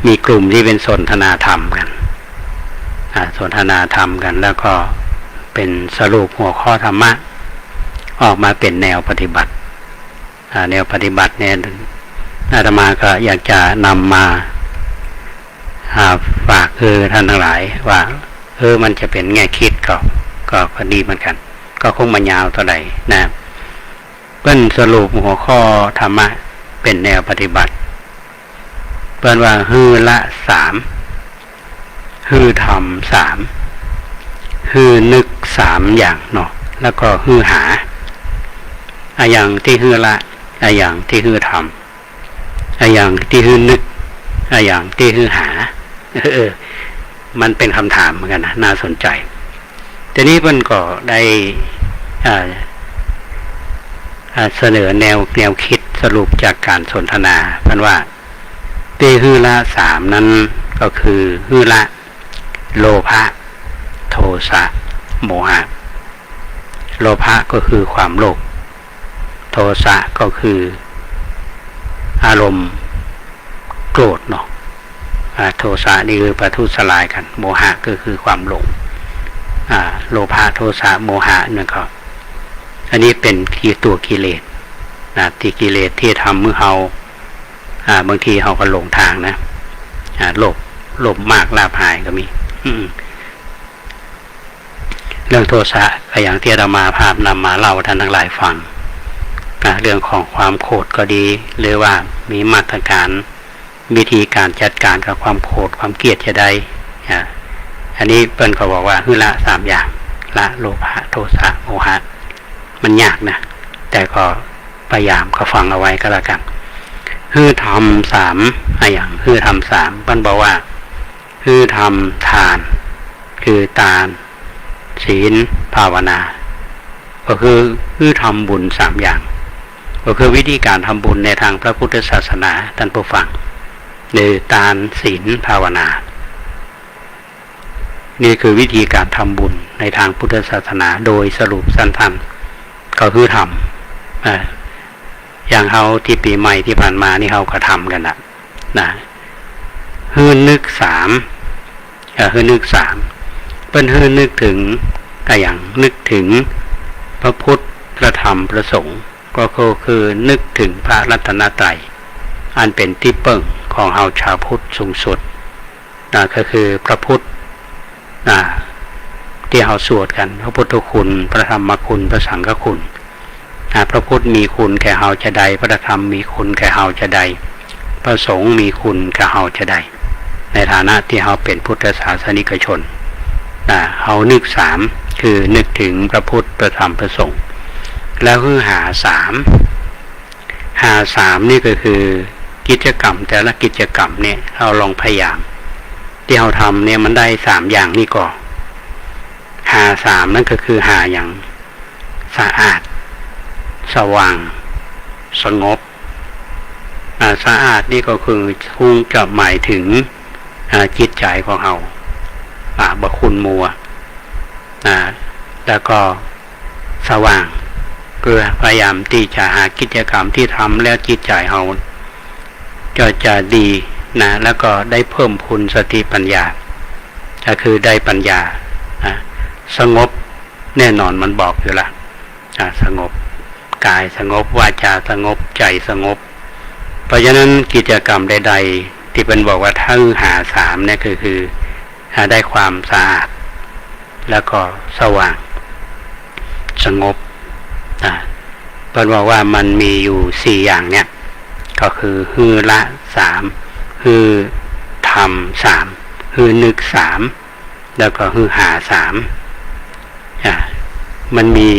มีกลุ่มที่เป็นสนทนาธรรมกันสนทนาธรรมกันแล้วก็เป็นสรุปหัวข้อธรรมะออกมาเป็นแนวปฏิบัติแนวปฏิบัติเนี่ยอาตมาก็อยากจะนำมาฝากท่านทั้งหลายว่ามันจะเป็นแง่คิดก็ดีเหมือนกันก็คงมายาวเท่าไหร่นะเพิ่นสรุปหัวข้อธรรมะเป็นแนวปฏิบัติเพิ่นว่าละ3ทำ3นึก3อย่างเนาะแล้วก็หาอย่างที่ละอย่างที่ทำอย่างที่นึกอย่างที่หามันเป็นคำถามเหมือนกันนะน่าสนใจทีนี้เพิ่นก็ได้เสนอแนวคิดสรุปจากการสนทนาเพิ่นว่าละ3นั้นก็คือละโลภะโทสะโมหะโลภะก็คือความโลภโทสะก็คืออารมณ์โกรธเนาะโทสะนี่คือประทุษร้ายกันโมหะก็คือความหลงโลภะโทสะโมหะนั่นก็อันนี้เป็นตัวกิเลสที่กิเลสที่ทำเมื่อเฮาบางทีเฮาก็หลงทางนะโลภมากลาภหายก็มีเรื่องโทสะก็อย่างที่เรามาภาพนำมาเล่าท่านทั้งหลายฟังเรื่องของความโกรธก็ดีหรือว่ามีมาตรการวิธีการจัดการกับความโกรธความเกลียดจะได้อันนี้เปิ้นก็บอกว่าละ3อย่างละโลภะโทสะโมหะมันยากนะแต่ก็พยายามก็ฟังเอาไว้ก็แล้วกันทำ3อย่างทำ3เปิ้นบอกว่าทำทานคือทานศีลภาวนาก็คือทำบุญ3อย่างก็คือวิธีการทำบุญในทางพระพุทธศาสนาท่านผู้ฟังทานศีลภาวนานี่คือวิธีการทำบุญในทางพุทธศาสนาโดยสรุปสั้นๆก็คือทำอย่างเฮาที่ปีใหม่ที่ผ่านมานี่เฮาก็ทำกันนะนึก3นึก3เป็นนึกถึงอย่างนึกถึงพระพุทธพระธรรมพระสงฆ์ก็คือนึกถึงพระรัตนตรัยอันเป็นที่พึ่งของเฮาชาวพุทธสูงสุดก็คือพระพุทธที่เฮาสวดกันพระพุทธคุณพระธรรมคุณพระสังฆคุณ พระพุทธมีคุณแก่เฮาจะใดพระธรรมมีคุณแก่เฮาจะใดพระสงฆ์มีคุณแก่เฮาจะใดในฐานะที่เฮาเป็นพุทธศาสนิกชนเฮานึกสามคือนึกถึงพระพุทธพระธรรมพระสงฆ์แล้วคือหาสามนี่ก็คือกิจกรรมแต่ละกิจกรรมเนี่ยเราลองพยายามที่เราทำเนี่ยมันได้สามอย่างนี่ก่อนหาสามนั่นก็คือหาอย่างสะอาดสว่างสงบสะอาดนี่ก็คือคงจะหมายถึงจิตใจของเราบ่คุณมัวแล้วก็สว่างคือพยายามที่จะหากิจกรรมที่ทำแล้วจิตใจเราจะดีแล้วก็ได้เพิ่มพูนสติปัญญาก็คือได้ปัญญาสงบแน่นอนมันบอกอยู่ละสงบกายสงบวาจาสงบใจสงบเพราะฉะนั้นกิจกรรมใดๆที่เป็นบอกว่าถ้าหาสามเนี่ยคือได้ความสะอาดแล้วก็สว่างสงบเป็นบอกว่ามันมีอยู่สี่อย่างเนี่ยก็คือฮือละสามฮือทำสามฮือนึกสามแล้วก็ฮือหาสามมันมี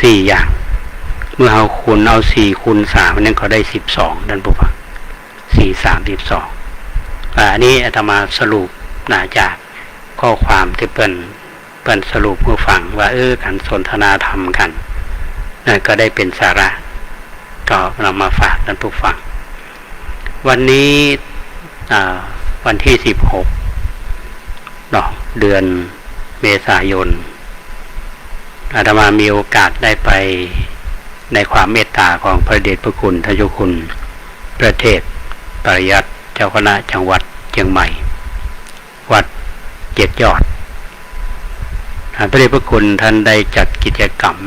สี่อย่างเมื่อเอาคูณเอาสี่คูณสามนั่นก็ได้12ท่านผู้ฟัง4 32อันนี้อาตมาสรุปจากข้อความที่เปิ้นสรุปผู้ฟังว่าการสนทนาธรรมกันก็ได้เป็นสาระก็เรามาฝากท่านผู้ฟังวันนี้วันที่16เดือนเมษายนอาตมามีโอกาสได้ไปในความเมตตาของพระเดชพระคุณทายกคุณประเทศปริยัติเจ้าคณะจังหวัดเชียงใหม่วัดเจ็ดยอดพระเดชพระคุณท่านได้จัดกิจกรรม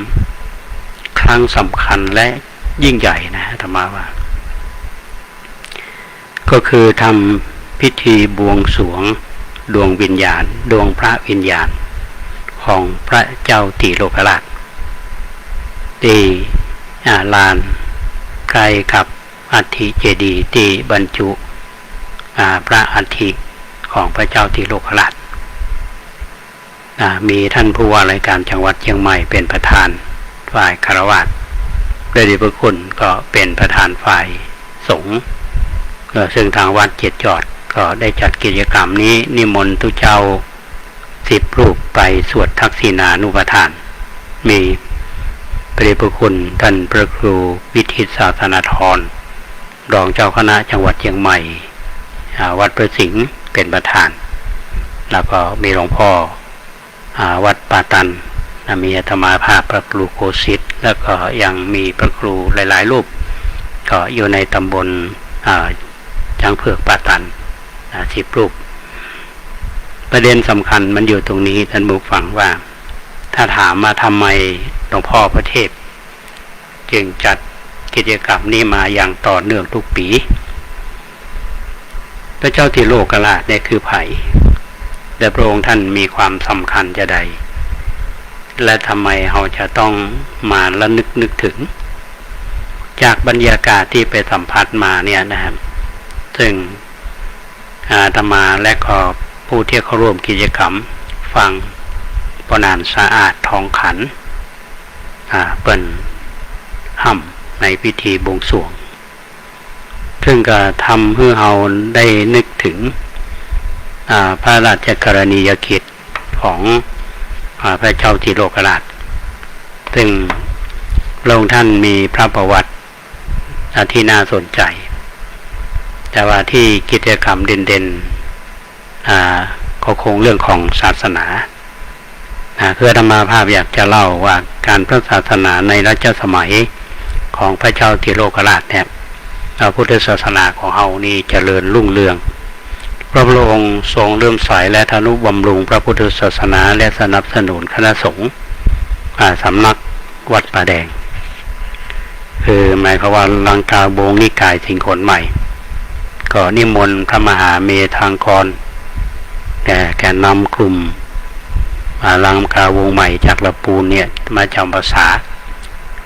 ครั้งสำคัญและยิ่งใหญ่อาตมาว่าก็คือทำพิธีบวงสรวงดวงวิญญาณดวงพระวิญญาณของพระเจ้าติโลกราชที่ลานใกล้กับอัฐิเจดีย์ที่บรรจุพระอัฐิของพระเจ้าติโลกราชมีท่านผู้ว่าราชการจังหวัดเชียงใหม่เป็นประธานฝ่ายคฤหัสถ์พระเดชพระคุณก็เป็นประธานฝ่ายสงฆ์ซึ่งทางวัดเจ็ดยอดก็ได้จัดกิจกรรมนี้นิมนต์ทุเจ้า10 รูปไปสวดทักษิณานุปทานมีพระเดชพระคุณท่านพระครูวิทิตศาสนาธรรองเจ้าคณะจังหวัดเชียงใหม่วัดประสิงห์เป็นประธานแล้วก็มีหลวงพ่อวัดป่าตันมีอาตมาภาพพระครูโคสิตแล้วก็ยังมีพระครูหลายๆรูปก็อยู่ในตำบลช้างเผือกป่าตัน10 รูปประเด็นสำคัญมันอยู่ตรงนี้ท่านผู้ฟังว่าถ้าถามมาทำไมหลวงพ่อพระเทพจึงจัดกิจกรรมนี้มาอย่างต่อเนื่องทุกปีพระเจ้าติโลกราชเนี่ยคือไผ่แต่พระองค์ท่านมีความสำคัญจะใดและทำไมเราจะต้องมาละนึกถึงจากบรรยากาศที่ไปสัมผัสมาเนี่ยนะครับซึ่งอาตมาและก็ผู้ที่เข้าร่วมกิจกรรมฟังปนานสะอาดทองขันเปิ้นห่ำในพิธีบวงสรวงซึ่งก็ทำให้เราได้นึกถึงพระราชกรณียกิจของพระเจ้าติโลกราชซึ่งพระองค์ท่านมีพระประวัติที่น่าสนใจแต่ว่าที่กิจกรรมเด่นก็คงเรื่องของศาสนาคืออาตมาภาพอยากจะเล่าว่าการพระศาสนาในรัชสมัยของพระเจ้าติโลกราชเนี่ยพุทธศาสนาของเฮานี่เจริญรุ่งเรืองพระองค์ทรงเริ่มใสและทนุบำรุงพระพุทธศาสนาและสนับสนุนคณะสงฆ์สำนักวัดป่าแดงคือหมายความว่าลังกาโบงนิกายสิงขนใหม่ก็นิมนต์พระมหาเมธางกรแกนำกลุ่มลังกาวงใหม่จากละปูนเนี่ยมาจำภาษา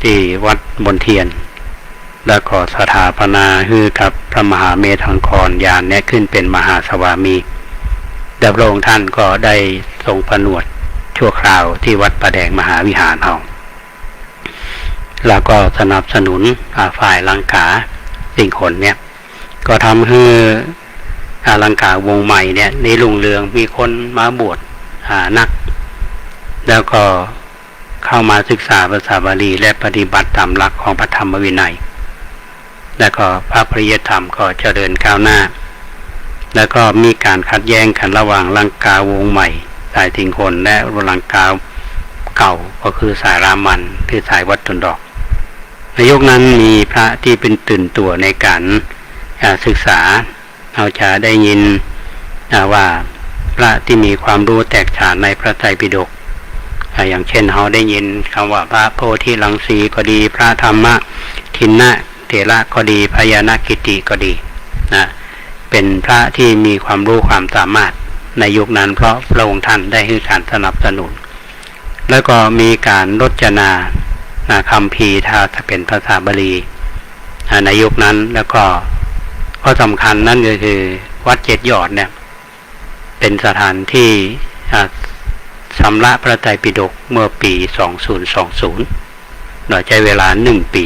ที่วัดมนเทียนแล้วก็สถาปนาฮือกับพระมหาเมธังกรยานเนี่ยขึ้นเป็นมหาสวามีดำรงท่านก็ได้ทรงผนวดชั่วคราวที่วัดประแดงมหาวิหารเอาแล้วก็สนับสนุนฝ่ายลังกาสิ่งคนเนี่ยก็ทำให้ลังกาวงใหม่เนี่ยในรุ่งเรืองมีคนมาบวชนักแล้วก็เข้ามาศึกษาภาษาบาลีและปฏิบัติตามหลักของพระธรรมวินัยแล้วก็พระปริยธรรมก็เจริญก้าวหน้าแล้วก็มีการขัดแย้งกันระหว่างลังกาวงใหม่สายทิงคนและลังกาเก่าก็คือสายรามันคือสายวัดตุนดอกในยุคนั้นมีพระที่เป็นตื่นตัวในการศึกษาเราจะได้ยินว่าพระที่มีความรู้แตกฉานในพระไตรปิฎกอย่างเช่นเราได้ยินคำว่าพระโพธิลังสีก็ดีพระธรรมทินนะเถระก็ดีพญานากิติก็ดีนะเป็นพระที่มีความรู้ความสามารถในยุคนั้นเพราะพระองค์ท่านได้ให้การสนับสนุนแล้วก็มีการรจนาคัมภีร์ถ้าเป็นภาษาบาลีในยุคนั้นแล้วก็ข้อสำคัญนั่นก็คือวัดเจ็ดยอดเนี่ยเป็นสถานที่ชำระพระไตรปิฎกเมื่อปี 2020โดยใช้เวลา1 ปี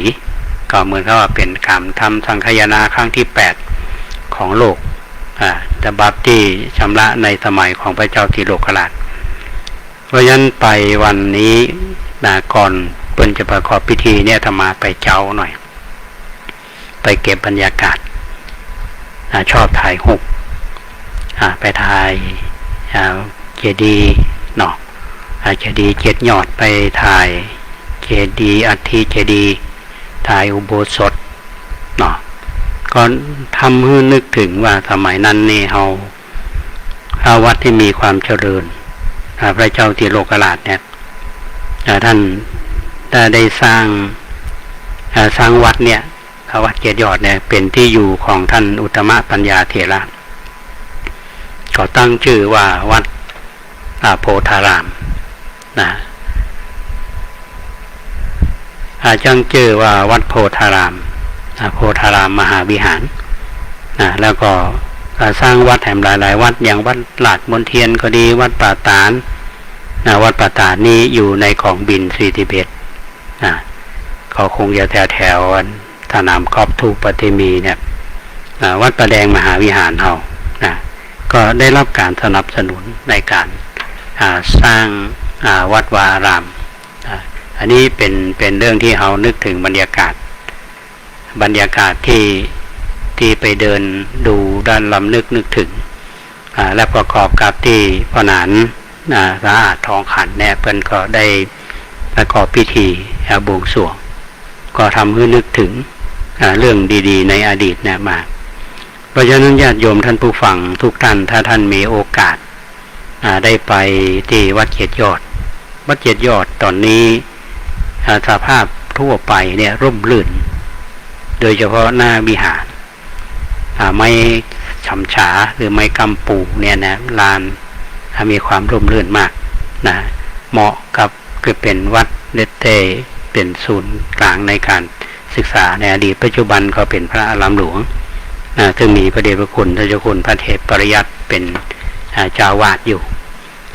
ก็เหมือนกับว่าเป็นการทำสังคายนาครั้งที่8ของโลกฉบับที่ชำระในสมัยของพระเจ้าติโลกราชเพราะฉะนั้นไปวันนี้ก่อนเปิ้นจะประกอบพิธีเนี่ยธรรมาไปเจ้าหน่อยไปเก็บบรรยากาศชอบถ่ายรูปไปถ่ายเจดีย์เนาะเจดีย์7 ยอดไปถ่ายเจดีย์อัฐิเจดีย์ถ่ายอุโบสถเนาะก็ทำให้นึกถึงว่าสมัยนั้นนี่เราวัดที่มีความเจริญพระเจ้าติโลกราชเนี่ยท่านได้สร้างวัดเนี่ยวัดเจ็ดยอดเนี่ยเป็นที่อยู่ของท่านอุตตมปัญญาเถระก็ตั้งชื่อว่าวัดโพธารามนะจังชื่อว่าวัดโพธารามโพธารามมหาวิหารแล้วก็สร้างวัดแห่งหลายๆวัดอย่างวัดหลาดมนเทียนก็ดีวัดป่าตาลวัดป่าตาลนี้อยู่ในของบิน41ก็คงจะแถวสนามกอล์ฟทูปฏิมีเนี่ยวัดประแดงมหาวิหารเราก็ได้รับการสนับสนุนในการสร้างวัดวาอารามอันนี้เป็นเรื่องที่เรานึกถึงบรรยากาศที่ไปเดินดูด้านลำนึกถึงและประกอบกับที่พระนานสะอาดทองขันเนี่ยเพิ่นก็ได้ประกอบพิธีบวงสรวงก็ทำให้นึกถึงเรื่องดีๆในอดีตเนี่ยมาเพราะฉะนั้นญาติโยมท่านผู้ฟังทุกท่านถ้าท่านมีโอกาสได้ไปที่วัดเจ็ดยอดตอนนี้สภาพทั่วไปเนี่ยร่มรื่นโดยเฉพาะหน้าวิหารไม่ฉ่ำฉาหรือไม่กำปูเนี่ยนะลานมีความร่มรื่นมากนะเหมาะกับคือเป็นวัดเนเตเป็นศูนย์กลางในการศึกษาในอดีตปัจจุบันก็เป็นพระอารามหลวงซึ่งมีพระเดชพระคุณเจ้าคุณพระเทพปริยัติเป็นเจ้าวาดอยู่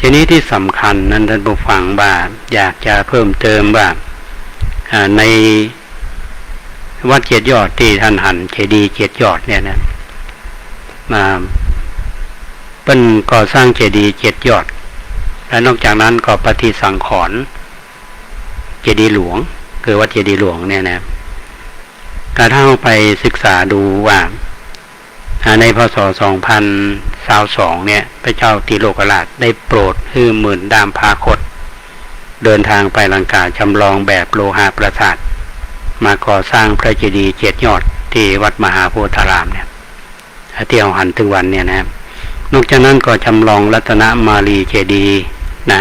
ทีนี้ที่สำคัญนั้นท่านผู้ฟังว่าอยากจะเพิ่มเติมว่าในวัดเจ็ดยอดที่ท่านหันเจดีย์7 ยอดเนี่ยนะเป็นก่อสร้างเจดีย์7 ยอดและนอกจากนั้นก็ปฏิสังขรณ์เจดีย์หลวงคือวัดเจดีย์หลวงเนี่ยนะการถ้าไปศึกษาดูว่าในพ.ศ. 2022เนี่ยพระเจ้าติโลกราชได้โปรดให้หมื่นดามพาคตเดินทางไปลังกาจำลองแบบโลหะประสาทมาก่อสร้างพระเจดีย์7 ยอดที่วัดมหาโพธารามเนี่ยที่เอาหันถึงวันเนี่ยนะนอกจากนั้นก็จำลองรัตนมาลีเจดีย์นะ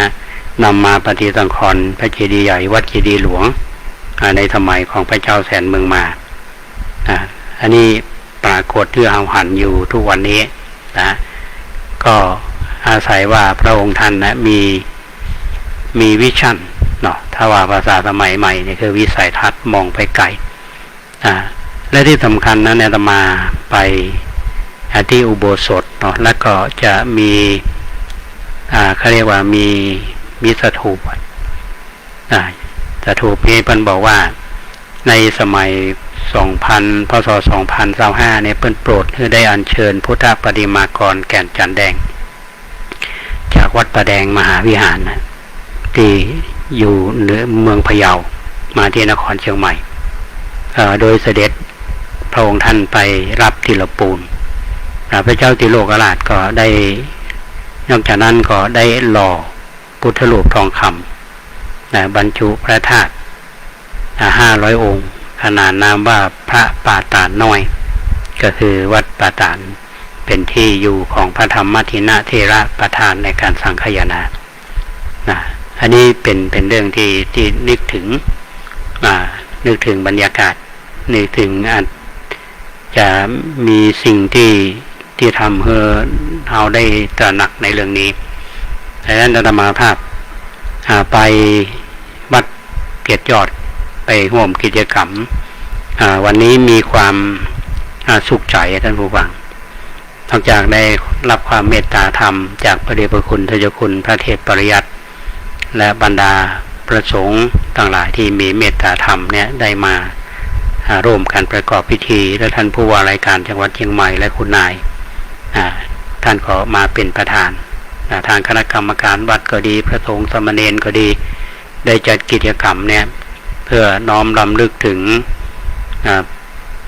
นำมาปฏิสังขรณ์พระเจดีย์ใหญ่วัดเจดีย์หลวงในสมัยของพระเจ้าแสนเมืองมาอันนี้ปรากฏที่เอาหันอยู่ทุกวันนี้นะก็อาศัยว่าพระองค์ท่านนะมีวิชั่น เนาะถ้าว่าภาษาสมัยใหม่เนี่ยคือวิสัยทัศน์มองไปไกลและที่สำคัญนะเนี่ยอาตมาไปที่อุโบสถเนาะแล้วก็จะมีเขาเรียกว่ามีสถูปสถูปนี้เพิ่นบอกว่าในสมัยพศ 2025เนี่ยเพิ่นโปรดให้ได้อัญเชิญพุทธปฏิมากรแก่นจันแดงจากวัดประแดงมหาวิหารนะที่อยู่เหนือเมืองพะเยามาที่นครเชียงใหม่โดยเสด็จพระองค์ท่านไปรับธิรปูนพระเจ้าติโลกราชก็ได้นอกจากนั้นก็ได้หล่อพุทธรูปทองคำบรรจุพระธาตุ500 องค์ขนานนามว่าพระป่าตาดน้อยก็คือวัดป่าตาดเป็นที่อยู่ของพระธรรมทินะเถระประธานในการสังฆายนาอันนี้เป็นเรื่องที่นึกถึงบรรยากาศนึกถึงอาจจะมีสิ่งที่ทำให้เราได้ตระหนักในเรื่องนี้ดังนั้นอาตมาภาพไปวัดเกียรติยอดไปร่วมกิจกรรมวันนี้มีความสุขใจท่านผู้ฟังนอกจากได้รับความเมตตาธรรมจากพระเดชพระคุณทศคุณพระเทพปริยัติและบรรดาประสงค์ต่างหลายที่มีเมตตาธรรมเนี่ยได้มาร่วมกันประกอบพิธีและท่านผู้ว่าราชการจังหวัดเชียงใหม่และคุณนายท่านก็มาเป็นประธานทางคณะกรรมการวัดก็ดีพระสงฆ์สามเณรก็ดีได้จัดกิจกรรมเนี่ยเพื่อน้อมรำลึกถึง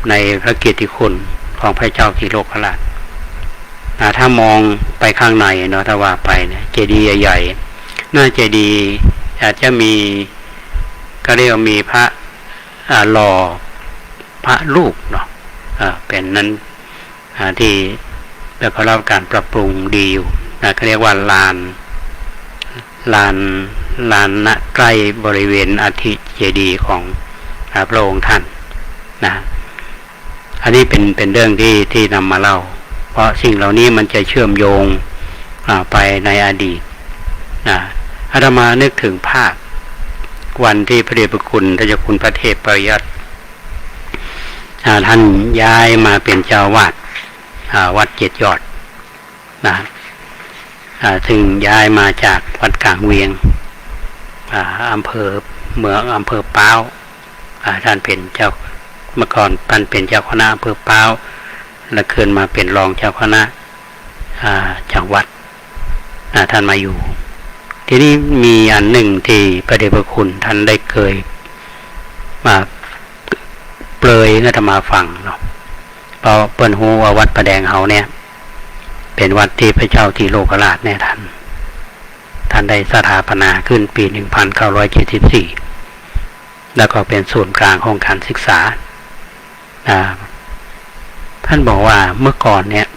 ในพระเกียรติคุณของพระเจ้าสิโลกราชถ้ามองไปข้างในเนาะถ้าว่าไปเนี่ยเจดีย์ใหญ่ๆน่าเจดีย์อาจจะมีก็เรียกว่ามีพระหล่อพระรูปเนาะเป็นนั้นที่แล้วก็รับการปรับปรุงดีอยู่เขาเรียกว่าลานณใกล้บริเวณอธิเจดีย์ของพระองค์ท่านอันนี้เป็นเรื่องที่นำมาเล่าเพราะสิ่งเหล่านี้มันจะเชื่อมโยงไปในอดีตอาตมานึกถึงภาพวันที่พระเดชพระคุณทศคุณพระเทพปริยัติท่านย้ายมาเป็นเจ้าวาดวัดเกียรติยอดซึ่งย้ายมาจากวัดกลางเวียงอำเภอเมืองอำเภอป้าวท่านเป็นเจ้าเมื่อก่อนท่านเป็นเจ้าคณะอำเภอป้าวและขึ้นมาเป็นรองเจ้าคณะจังหวัดท่านมาอยู่ทีนี้มีอันหนึ่งที่พระเดชพระคุณท่านได้เคยมาเปรยให้อาตมาฟังเนาะเพราะเปิ้นฮู้ว่าวัดประแดงเฮาเนี่ยเป็นวัดที่พระเจ้าที่โลกราชเนี่ยท่านได้สถาปนาขึ้นปี 1974แล้วก็เป็นศูนย์กลางของการศึกษาท่านบอกว่าเมื่อก่อนเนี่ย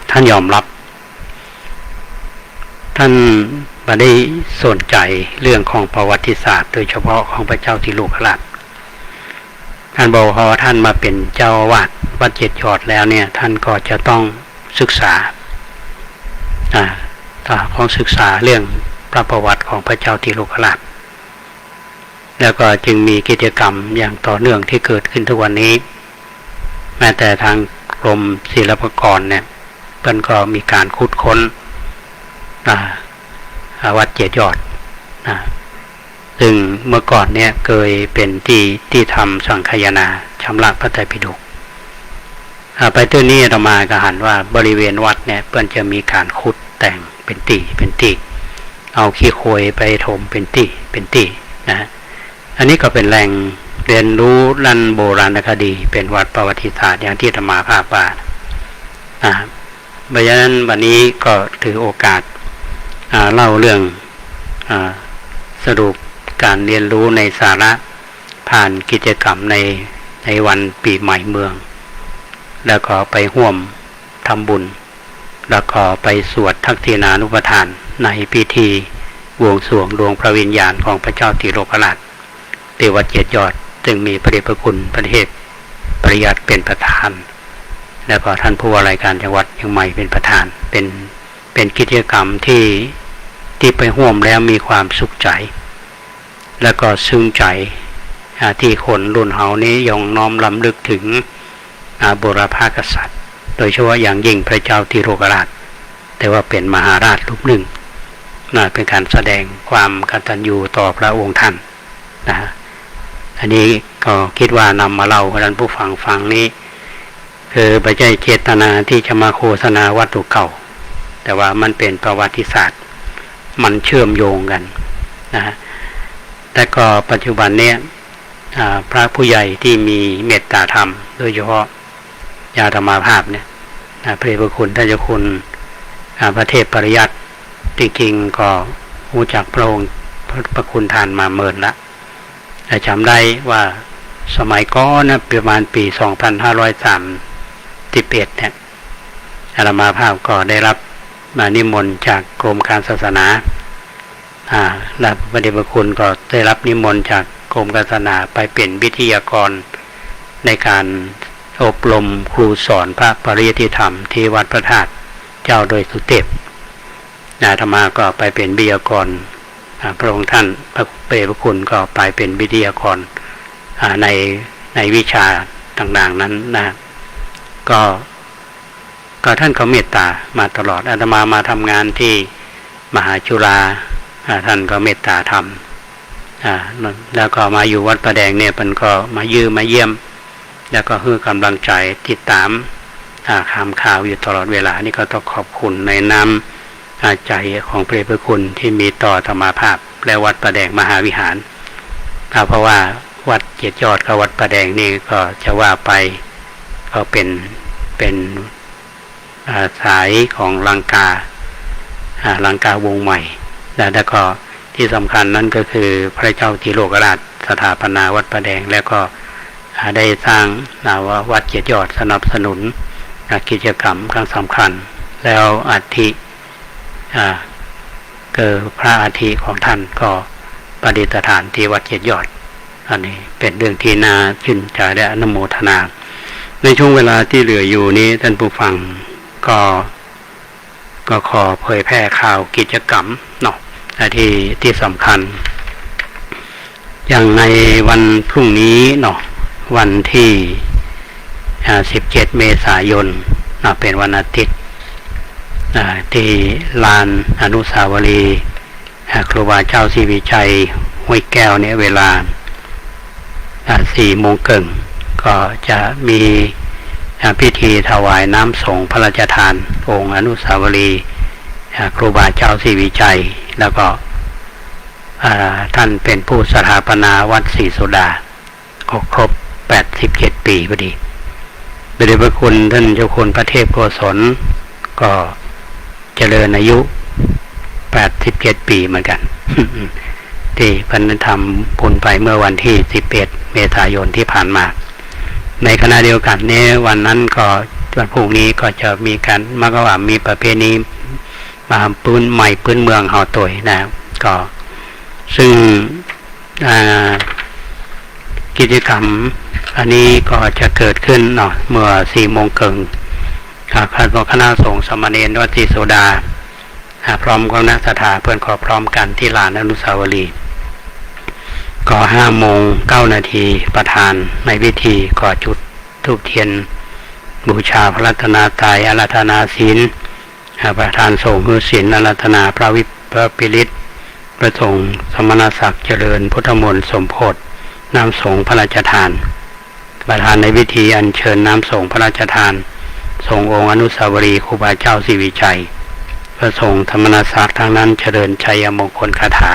ท่านยอมรับท่านไม่ได้สนใจเรื่องของประวัติศาสตร์โดยเฉพาะของพระเจ้าที่โลกราชท่านบอกว่าท่านมาเป็นเจ้าวาดวัดเกียรติยอดแล้วเนี่ยท่านก็จะต้องศึกษาของศึกษาเรื่องประวัติของพระเจ้าที่โลกราชแล้วก็จึงมีกิจกรรมอย่างต่อเนื่องที่เกิดขึ้นทุกวันนี้แม้แต่ทางกรมศิลปากรเนี่ยเพิ่นก็มีการขุดค้นวัดเกียรติยอดซึ่งเมื่อก่อนเนี่ยเคยเป็นที่ทำสังฆายนาชำระพระไตรปิฎกไปตัวนี้อาตมาก็หันว่าบริเวณวัดเนี่ยเพิ่นจะมีการขุดแต่งเป็นตีเอาขี้โคลยไปถมเป็นตีนะอันนี้ก็เป็นแหล่งเรียนรู้ด้านโบราณคดีเป็นวัดประวัติศาสตร์อย่างที่อาตมาภาพว่าเพราะฉะนั้นวันนี้ก็ถือโอกาสเล่าเรื่องสรุปการเรียนรู้ในสาระผ่านกิจกรรมในวันปีใหม่เมืองแล้วก็ไปร่วมทำบุญแล้วก็ไปสวดทักษิณานุปทานในพิธีบวงสรวงดวงพระวิญญาณของพระเจ้าติโลกราชที่วัดเกียรติยอดซึ่งมีพระเดชพระคุณพระเทพปริยัติเป็นประธานแล้วก็ท่านผู้ว่าราชการจังหวัดเชียงใหม่เป็นประธานเป็นกิจกรรมที่ ที่ไปร่วมแล้วมีความสุขใจแล้วก็ซึ้งใจที่คนรุ่นเฮานี้ยังน้อมรำลึกถึงบุรพกษัตริย์โดยเฉพาะอย่างยิ่งพระเจ้าธิโรกราชแต่ว่าเป็นมหาราชรูปหนึ่งเป็นการแสดงความกตัญญูต่อพระองค์ท่านนะอันนี้ก็คิดว่านำมาเล่าให้ท่านผู้ฟังฟังนี้คือไม่ใช่เจตนาที่จะมาโฆษณาวัตถุเก่าแต่ว่ามันเป็นประวัติศาสตร์มันเชื่อมโยงกันนะแต่ก็ปัจจุบันเนี้ยพระผู้ใหญ่ที่มีเมตตาธรรมโดยเฉพาะญาธรรมาภาพเนี่ยพระเดชพระคุณท่านเจ้าคุณพระเทพปริยัติจริงๆก็รู้จักพระองค์พระคุณท่านมาเมินละแต่จำได้ว่าสมัยก่อนนะประมาณปี 2531 เนี่ยอาตมาภาพก็ได้รับนิมนต์จากกรมการศาสนาและพระเดชพระคุณก็ได้รับนิมนต์จากกรมการศาสนาไปเป็นวิทยากรในการอบรมครูสอนพระปริยัติธรรมที่วัดพระธาตุเจ้าโดยสุเทพอาตมาก็ไปเป็นวิทยากรพระองค์ท่านพระเดชพระคุณก็ไปเป็นวิทยากรในวิชาต่างๆนั้นนะก็ท่านเขาเมตตามาตลอดอาตมามาทำงานที่มหาจุฬาท่านก็เมตตาทำแล้วก็มาอยู่วัดประแดงเนี่ยมันก็มาเยี่ยมแล้วก็ให้กำลังใจติดตามข่าวอยู่ตลอดเวลานี่ก็ต้องขอบคุณในนามใจของพระเดชพระคุณที่มีต่อธรรมาภาพและวัดประแดงมหาวิหารเพราะว่าวัดเกียรติยอดกับวัดประแดงนี่ก็จะว่าไปก็เป็นสายของลังกาวงใหม่แล้วก็ที่สำคัญนั้นก็คือพระเจ้าธิโรกราชสถาปนาวัดประแดงแล้วก็ได้สร้างวัดเกียรติยอดสนับสนุนกิจกรรมครั้งสำคัญแล้วอัฐิเกิดพระอาทิของท่านก็ประดิษฐานที่วัดเกียรติยอดอันนี้เป็นเรื่องที่น่าชื่นใจและอนุโมทนาในช่วงเวลาที่เหลืออยู่นี้ท่านผู้ฟังก็ขอเผยแพร่ข่าวกิจกรรมเนาะที่สำคัญอย่างในวันพรุ่งนี้เนาะวันที่17 เมษายนเป็นวันอาทิตย์ที่ลานอนุสาวรีย์ครูบาเจ้าศรีวิชัยห้วยแก้วเนี่ยเวลา 4 โมงครึ่งก็จะมีพิธีถวายน้ำสงฆ์พระราชทานองค์อนุสาวรีย์ครูบาเจ้าศรีวิชัยแล้วก็ท่านเป็นผู้สถาปนาวัดศรีโสดาก็ครบ87 ปีพอดีพระเดชพระคุณท่านเจ้าคุณพระเทพโกศลก็เจริญอายุ87 ปีเหมือนกัน ที่พันธรรมพุนไปเมื่อวันที่11 เมษายนที่ผ่านมาในขณะเดียวกันนี้วันนั้นก็วันพรุ่งนี้ก็จะมีการมากว่ามีประเพณีมาปืนใหม่ปืนเมืองเฮาตวยนะก็ซึ่งกิจกรรมอันนี้ก็จะเกิดขึ้นเนาะเมื่อ 4 โมงครึ่งคณะสงฆ์สามเณรวัดศรีโสดาพร้อมกับนักศรัทธาเพื่อนขอพร้อมกันที่ลานอนุสาวรีย์ก็5 โมง 9 นาทีประธานในพิธีก่อจุดธูปเทียนบูชาพระรัตนตรัยอาราธนาศีลประธานสงฆ์มือศีลอาราธนาพระปิฤทธิ์ประสงค์สมณศักดิ์เจริญพุทธมนต์สมโภชน้ำสงฆ์พระราชทานประธานในพิธีอัญเชิญน้ำสงฆ์พระราชทานทรงองค์อนุสาวรีย์ครูบาเจ้าศรีวิชัยประสงค์ธรรมนศักดิ์ทางนั้นเจริญชัยมงคลคาถา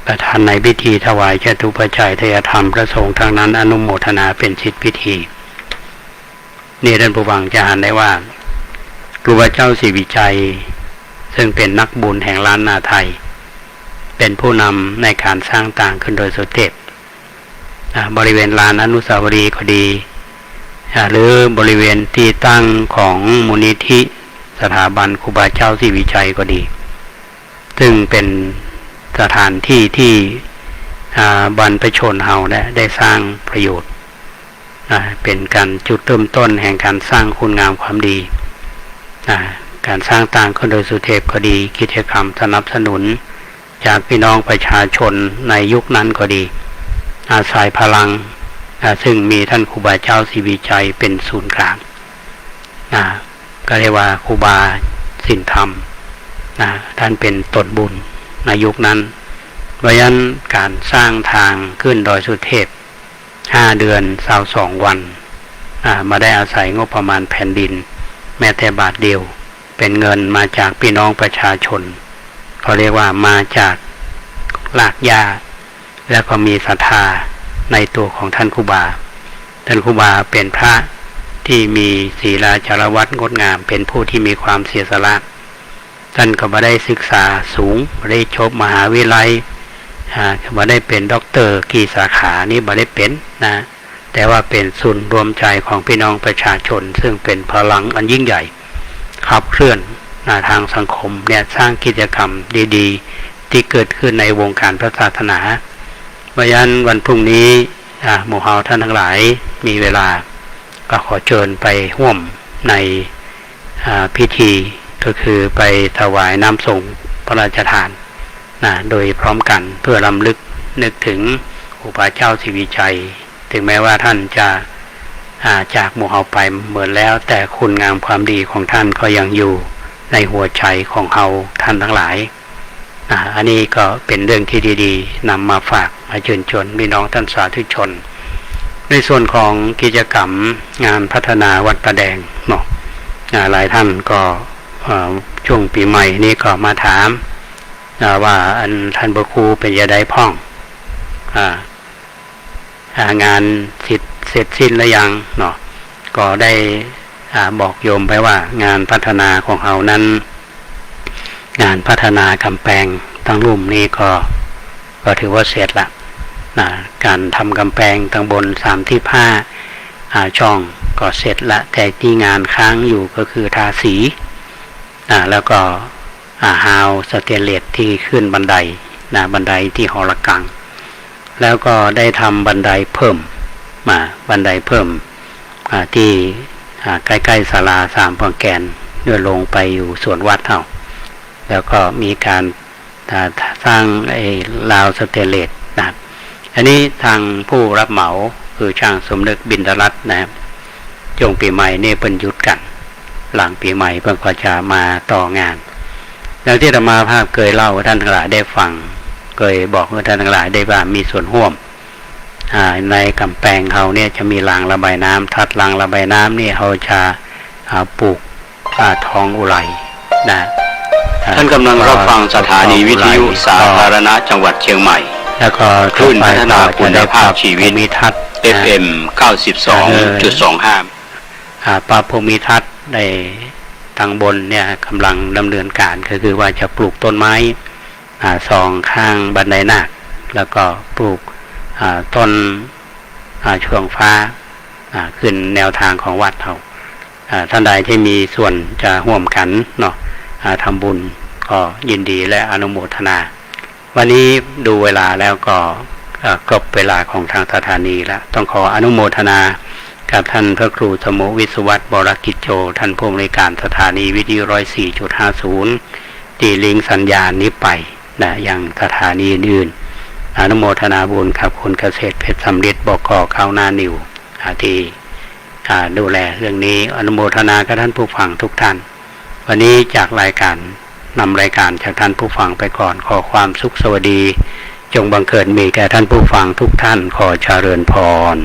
ประธานในพิธีถวายจตุปัจจัยทายธรรมประสงค์ทางนั้นอนุโมทนาเป็นสิทธิพิธีนี่ท่านผู้ฟังจะอ่านได้ว่าครูบาเจ้าศรีวิชัยซึ่งเป็นนักบุญแห่งล้านนาไทยเป็นผู้นำในการสร้างต่างขึ้นโดยสุเทพบริเวณลานอนุสาวรีย์ก็ดีหรือบริเวณที่ตั้งของมูลนิธิสถาบันครูบาเจ้าศรีวิชัยก็ดีซึ่งเป็นสถานที่ที่บรรพชนเฮาได้สร้างประโยชน์เป็นการจุดเริ่มต้นแห่งการสร้างคุณงามความดี การสร้างต่างคนโดยสุเทพก็ดีกิจกรรมสนับสนุนจากพี่น้องประชาชนในยุคนั้นก็ดีอาศัยพลังซึ่งมีท่านครูบาเจ้าศรีวิชัยเป็นศูนย์กลางก็เรียกว่าครูบาสินธรรมท่านเป็นต้นบุญในยุคนั้นเพราะฉะนั้นการสร้างทางขึ้นดอยสุเทพ5 เดือน22 วันมาได้อาศัยงบประมาณแผ่นดินแม้แต่บาทเดียวเป็นเงินมาจากพี่น้องประชาชนเขาเรียกว่ามาจากรากหญ้าแล้วก็มีศรัทธาในตัวของท่านครูบาเป็นพระที่มีศีลจารวัตรงดงามเป็นผู้ที่มีความเสียสละท่านก็มาได้ศึกษาสูงได้จบมหาวิทยาลัยมาได้เป็นด็อกเตอร์กี่สาขานี้มาได้เป็นแต่ว่าเป็นศูนย์รวมใจของพี่น้องประชาชนซึ่งเป็นพลังอันยิ่งใหญ่ขับเคลื่อนทางสังคมเนี่ยสร้างกิจกรรมดีๆที่เกิดขึ้นในวงการพระศาสนาเพราะฉะนั้นวันพรุ่งนี้หมู่เฮาท่านทั้งหลายมีเวลาก็ขอเชิญไปร่วมในพิธีก็คือไปถวายน้ำส่งพระราชทานโดยพร้อมกันเพื่อรำลึกนึกถึงครูบาเจ้าศรีวิชัยถึงแม้ว่าท่านจะจากหมู่เฮาไปเหมือนแล้วแต่คุณงามความดีของท่านก็ยังอยู่ในหัวใจของเฮาท่านทั้งหลายอันนี้ก็เป็นเรื่องที่ดีๆนำมาฝากมาเชิญชวนพี่น้องท่านสาธุชนในส่วนของกิจกรรมงานพัฒนาวัดประแดงเนาะหลายท่านก็ช่วงปีใหม่นี้ก็มาถามว่าท่านพระครูเป็นยาใดพ่องงานเสร็จสิ้นแล้วยังเนาะก็ได้บอกโยมไปว่างานพัฒนาของเรานั้นงานพัฒนากำแพงตั้งลุ่มนี้ก็ถือว่าเสร็จละการทำกำแพงตั้งบน3-5ช่องก็เสร็จละแต่ที่งานค้างอยู่ก็คือทาสีแล้วก็ฮาวสเตนเลสที่ขึ้นบันไดบันไดที่หอระฆังแล้วก็ได้ทำบันไดเพิ่มบันไดเพิ่มที่ใกล้ๆศาลา3 พังแกนเดินลงไปอยู่สวนวัดเท่าแล้วก็มีการสร้างราวสเตนเลสอันนี้ทางผู้รับเหมาคือช่างสมนึกบินดรัตน์นะครับช่วงปีใหม่นี่เป็นหยุดกันหลังปีใหม่เพิ่งก็จะมาต่องานแล้วที่ธรรมาภาพเคยเล่าท่านทั้งหลายได้ฟังเคยบอกท่านทั้งหลายได้ว่ามีส่วนร่วมในกำแพงเขาเนี่ยจะมีรางระบายน้ำทัดรางระบายน้ำนี่เขาจะปลูกทองอุไรท่านกำลังรับฟังสถานีวิทยุสาธารณะจังหวัดเชียงใหม่แล้วก็คลื่นพัฒนาคุณภาพชีวิต FM 92.25 ปรับภูมิทัศน์ในทางบนเนี่ยกำลังดำเนินการก็คือว่าจะปลูกต้นไม้2 ข้างบันไดนาคแล้วก็ปลูกต้นช่วงฟ้าขึ้นแนวทางของวัดเราท่านใดที่มีส่วนจะร่วมกันเนาะทำบุญก็ยินดีและอนุโมทนาวันนี้ดูเวลาแล้วก็ครบเวลาของทางสถานีแล้วต้องขออนุโมทนากับท่านพระครูธโมวิศวัตรบรกิจโจท่านผู้อำนวยการสถานีวิทยุ 104.50 ที่ลิงก์สัญญาณนี้ไปยังสถานีอื่นอนุโมทนาบุญกับคุณเกษตรเพชรสำริดบก.ข้าวนานิวที่ดูแลเรื่องนี้อนุโมทนากับท่านผู้ฟังทุกท่านวันนี้จากรายการนำรายการจากท่านผู้ฟังไปก่อนขอความสุขสวัสดีจงบังเกิดมีแก่ท่านผู้ฟังทุกท่านขอเจริญพร